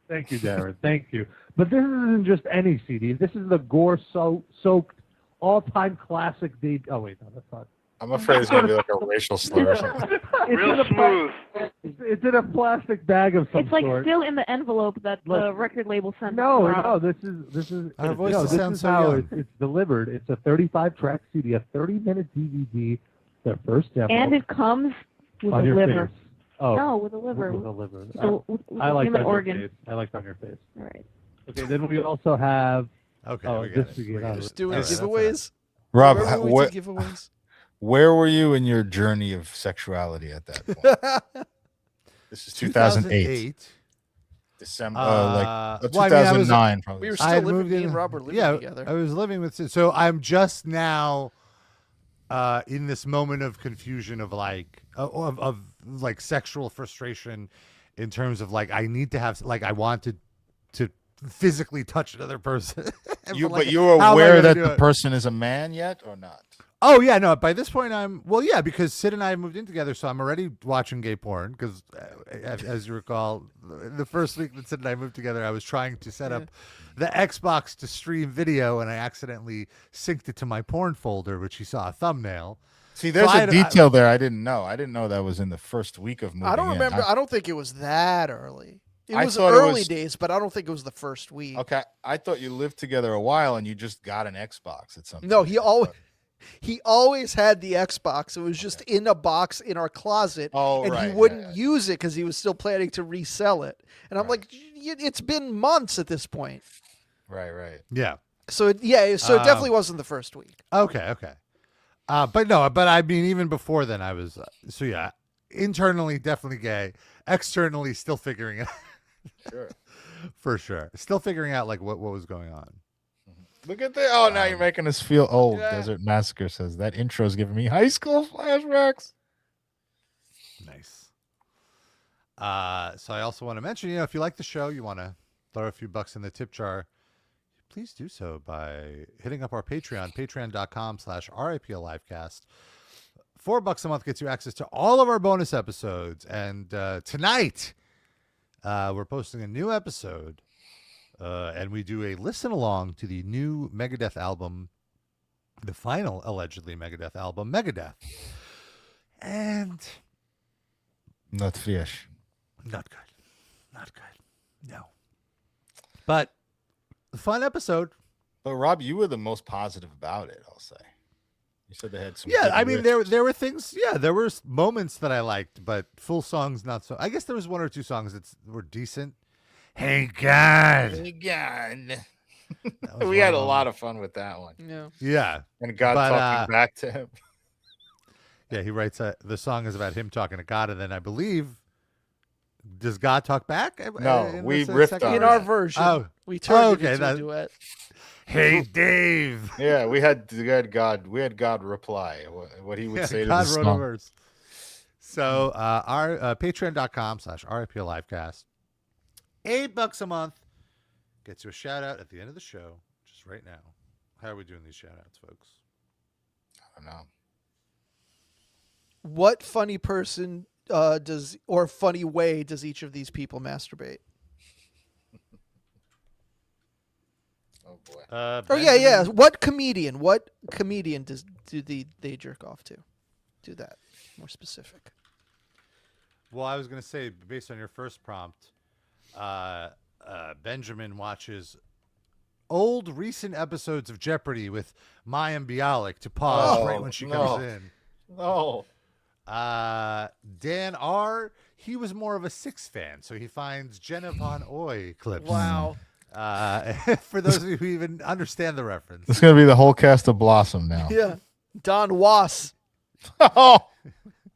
Thank you, Darren. Thank you. But this isn't just any CD. This is the gore-soaked, all-time classic. Oh wait, no, that's not. I'm afraid it's gonna be like a racial slur or something. Real smooth. It's in a plastic bag of some It's like sort. still in the envelope that the record label sent. No, us. no, this is. Our no, voices this sound is so how young. it's delivered. It's a 35-track CD, a 30-minute DVD, their first demo. And it comes with on a your liver. face. Oh, No, with a liver. With a liver. So, with I a like human on organ. your face. I like on your face. All right. Okay, then we also have. Okay, oh, we got this it. we get out of Just it. doing All right, that's giveaways. Rob, Remember when we did giveaways? Where were you in your journey of sexuality at that point? This is 2008. December, well, 2009. Probably. We were still living. Me and Rob were living together. I was living with. So I'm just now in this moment of confusion of like of like sexual frustration, in terms of like I need to have like I wanted to physically touch another person. But you were aware that the person is a man yet or not? Oh yeah, no. By this point, because Sid and I moved in together, so I'm already watching gay porn. Because, as you recall, the first week that Sid and I moved together, I was trying to set up the Xbox to stream video, and I accidentally synced it to my porn folder, which you saw a thumbnail. See, there's a detail there I didn't know. I didn't know that was in the first week of moving. I don't remember. I don't think it was that early. It was early days, but I don't think it was the first week. Okay, I thought you lived together a while and you just got an Xbox at some point. No, he always had the Xbox. It was just in a box in our closet, he wouldn't use it because he was still planning to resell it. And I'm like, it's been months at this point. Right. Yeah. So it definitely wasn't the first week. Okay. But I mean, even before then, I was internally definitely gay, externally still figuring it out. Sure. For sure. Still figuring out like what was going on. Look at that. Oh, now you're making us feel old. Yeah. Desert Massacre says that intro is giving me high school flashbacks. Nice. So I also want to mention, if you like the show, you want to throw a few bucks in the tip jar, please do so by hitting up our Patreon, patreon.com/RIPLivecast. $4 a month gets you access to all of our bonus episodes. And tonight, we're posting a new episode, and we do a listen along to the new Megadeth album, the final allegedly Megadeth album, Megadeth. And not fresh. Not good. No. But a fun episode. But Rob, you were the most positive about it, I'll say. You said they had some. Yeah, I mean, there were things. Yeah, there were moments that I liked, but full songs not so. I guess there was one or two songs that were decent. Hey God. We had a lot of fun with that one. Yeah. And God talking back to him. Yeah, he writes the song is about him talking to God, and then I believe, does God talk back? No, we riffed on in our version. Oh, we turned it into a duet. Hey Dave. Yeah, we had God reply what he would say to the song. God wrote a verse. So our patreon.com/RIPLivecast, $8 a month gets you a shout out at the end of the show, just right now. How are we doing these shout outs, folks? I don't know. What funny person funny way does each of these people masturbate? Oh boy. What comedian do they jerk off to? Do that more specific. Well, I was going to say, based on your first prompt, Benjamin watches old recent episodes of Jeopardy with Mayim Bialik to pause right when she comes in. No. Dan R., he was more of a Six fan, so he finds Jenna Von Oy clips. Wow. For those of you who even understand the reference. It's going to be the whole cast of Blossom now. Yeah. Don Was. Oh.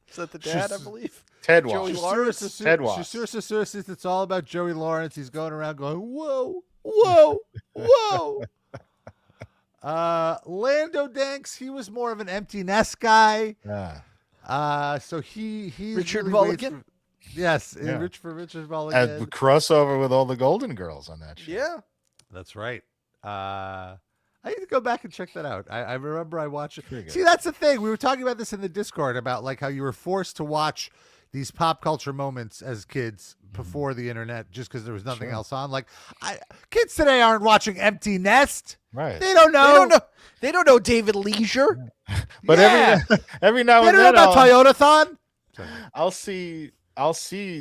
Is that the dad, I believe? Ted Joey Was. Lawrence. Ted Was. It's all about Joey Lawrence. He's going around going, whoa, whoa, whoa. Lando Danks, he was more of an empty nest guy. Yeah. So he's Richard really Mulligan. Yes, Yeah. Richard Mulligan. At the crossover with all the Golden Girls on that show. Yeah. That's right. I need to go back and check that out. I remember I watched it. Pretty good. See, that's the thing. We were talking about this in the Discord about like how you were forced to watch these pop culture moments as kids before the internet just because there was nothing else on. Like, kids today aren't watching Empty Nest. Right. They don't know. They don't know David Leisure. But every now and then they don't know about Toyotathon. I'll see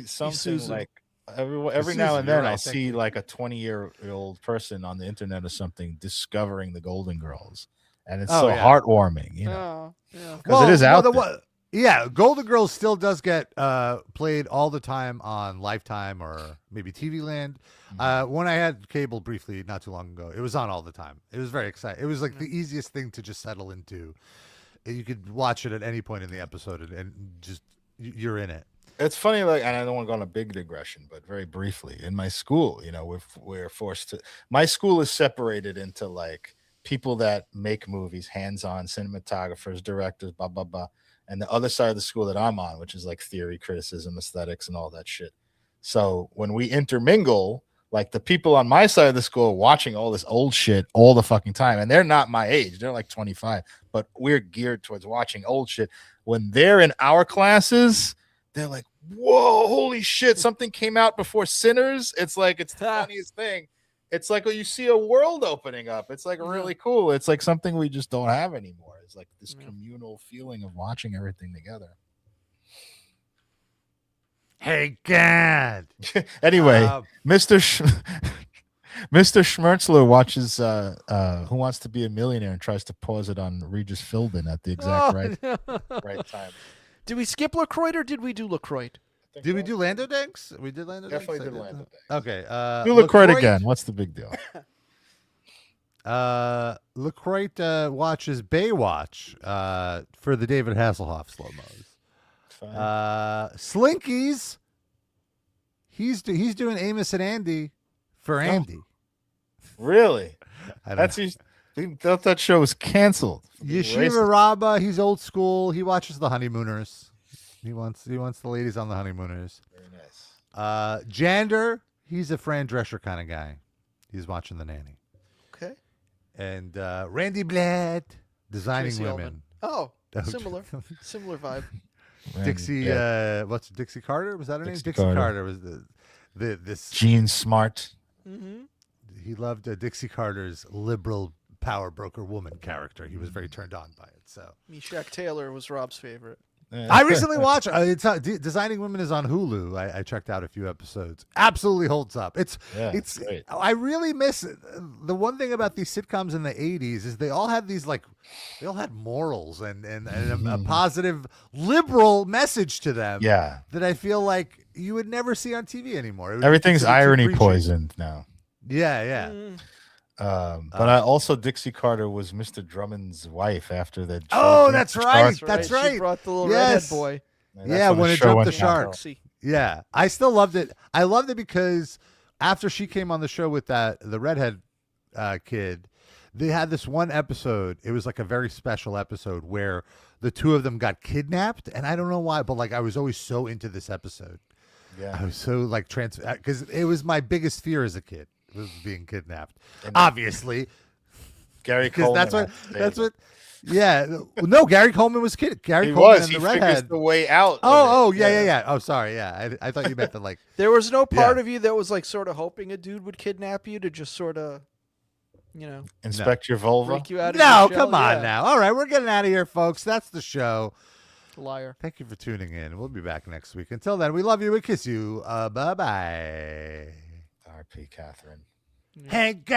something like every now and then I'll see like a 20-year-old person on the internet or something discovering the Golden Girls, and it's heartwarming, you know, because it is out there. Yeah, Golden Girls still does get played all the time on Lifetime or maybe TV Land. When I had cable briefly not too long ago, it was on all the time. It was very exciting. It was like the easiest thing to just settle into. You could watch it at any point in the episode and just you're in it. It's funny, like, and I don't want to go on a big digression, but very briefly, in my school, we're forced to. My school is separated into like people that make movies, hands-on cinematographers, directors, blah blah blah, and the other side of the school that I'm on, which is like theory, criticism, aesthetics, and all that shit. So when we intermingle, like the people on my side of the school are watching all this old shit all the fucking time, and they're not my age; they're like 25, but we're geared towards watching old shit. When they're in our classes, they're like, whoa, holy shit, something came out before Sinners. It's like, it's the funniest thing. It's like when you see a world opening up. It's like really cool. It's like something we just don't have anymore. It's like this communal feeling of watching everything together. Hey, God. Anyway, Mr. Schmertzler watches Who Wants to Be a Millionaire and tries to pause it on Regis Philbin at the exact right time. Did we skip LaCroix or did we do LaCroix? Did we do Lando Danks? We did Lando Danks? Definitely did Lando Danks. Okay. Do LaCroix again. What's the big deal? LaCroix watches Baywatch for the David Hasselhoff slow-mos. Slinkies. He's doing Amos and Andy for Andy. Really? I thought that show was canceled. Yeshiva Rabbah, he's old school. He watches The Honeymooners. He wants the ladies on The Honeymooners. Very nice. Jander, he's a Fran Drescher kind of guy. He's watching The Nanny. Okay. And Randy Blatt, Designing Tracy Women. Ullman. Oh, similar vibe. Dixie, what's Dixie Carter? Was that her name? Dixie Carter was this Gene Smart. Mm-hmm. He loved Dixie Carter's liberal power broker woman character. He was very turned on by it. So Meshach Taylor was Rob's favorite. I recently watched Designing Women is on Hulu. I checked out a few episodes. Absolutely holds up. It's great. I really miss it. The one thing about these sitcoms in the 80s is they all had these they all had morals and a positive liberal message to them. Yeah. That I feel like you would never see on TV anymore. Everything's irony poisoned now. Yeah. But I also Dixie Carter was Mr. Drummond's wife after the. Oh, that's right. That's right. She brought the little redhead boy. Yeah, when it jumped the shark. Yeah, I still loved it. I loved it because after she came on the show with the redhead kid, they had this one episode. It was like a very special episode where the two of them got kidnapped, and I don't know why, but like I was always so into this episode. Yeah, I was so like because it was my biggest fear as a kid. Was being kidnapped, obviously. Gary Coleman. That's what. Yeah, no. Gary Coleman was kid. Gary Coleman and the redhead. Figures the way out. Yeah. Oh, sorry. Yeah, I thought you meant that like. There was no part of you that was like sort of hoping a dude would kidnap you to just sort of, inspect your vulva. Break you out of No, your shell? come on now. All right, we're getting out of here, folks. That's the show. Liar. Thank you for tuning in. We'll be back next week. Until then, we love you. We kiss you. Bye bye. R.P. Catherine. Hey, God.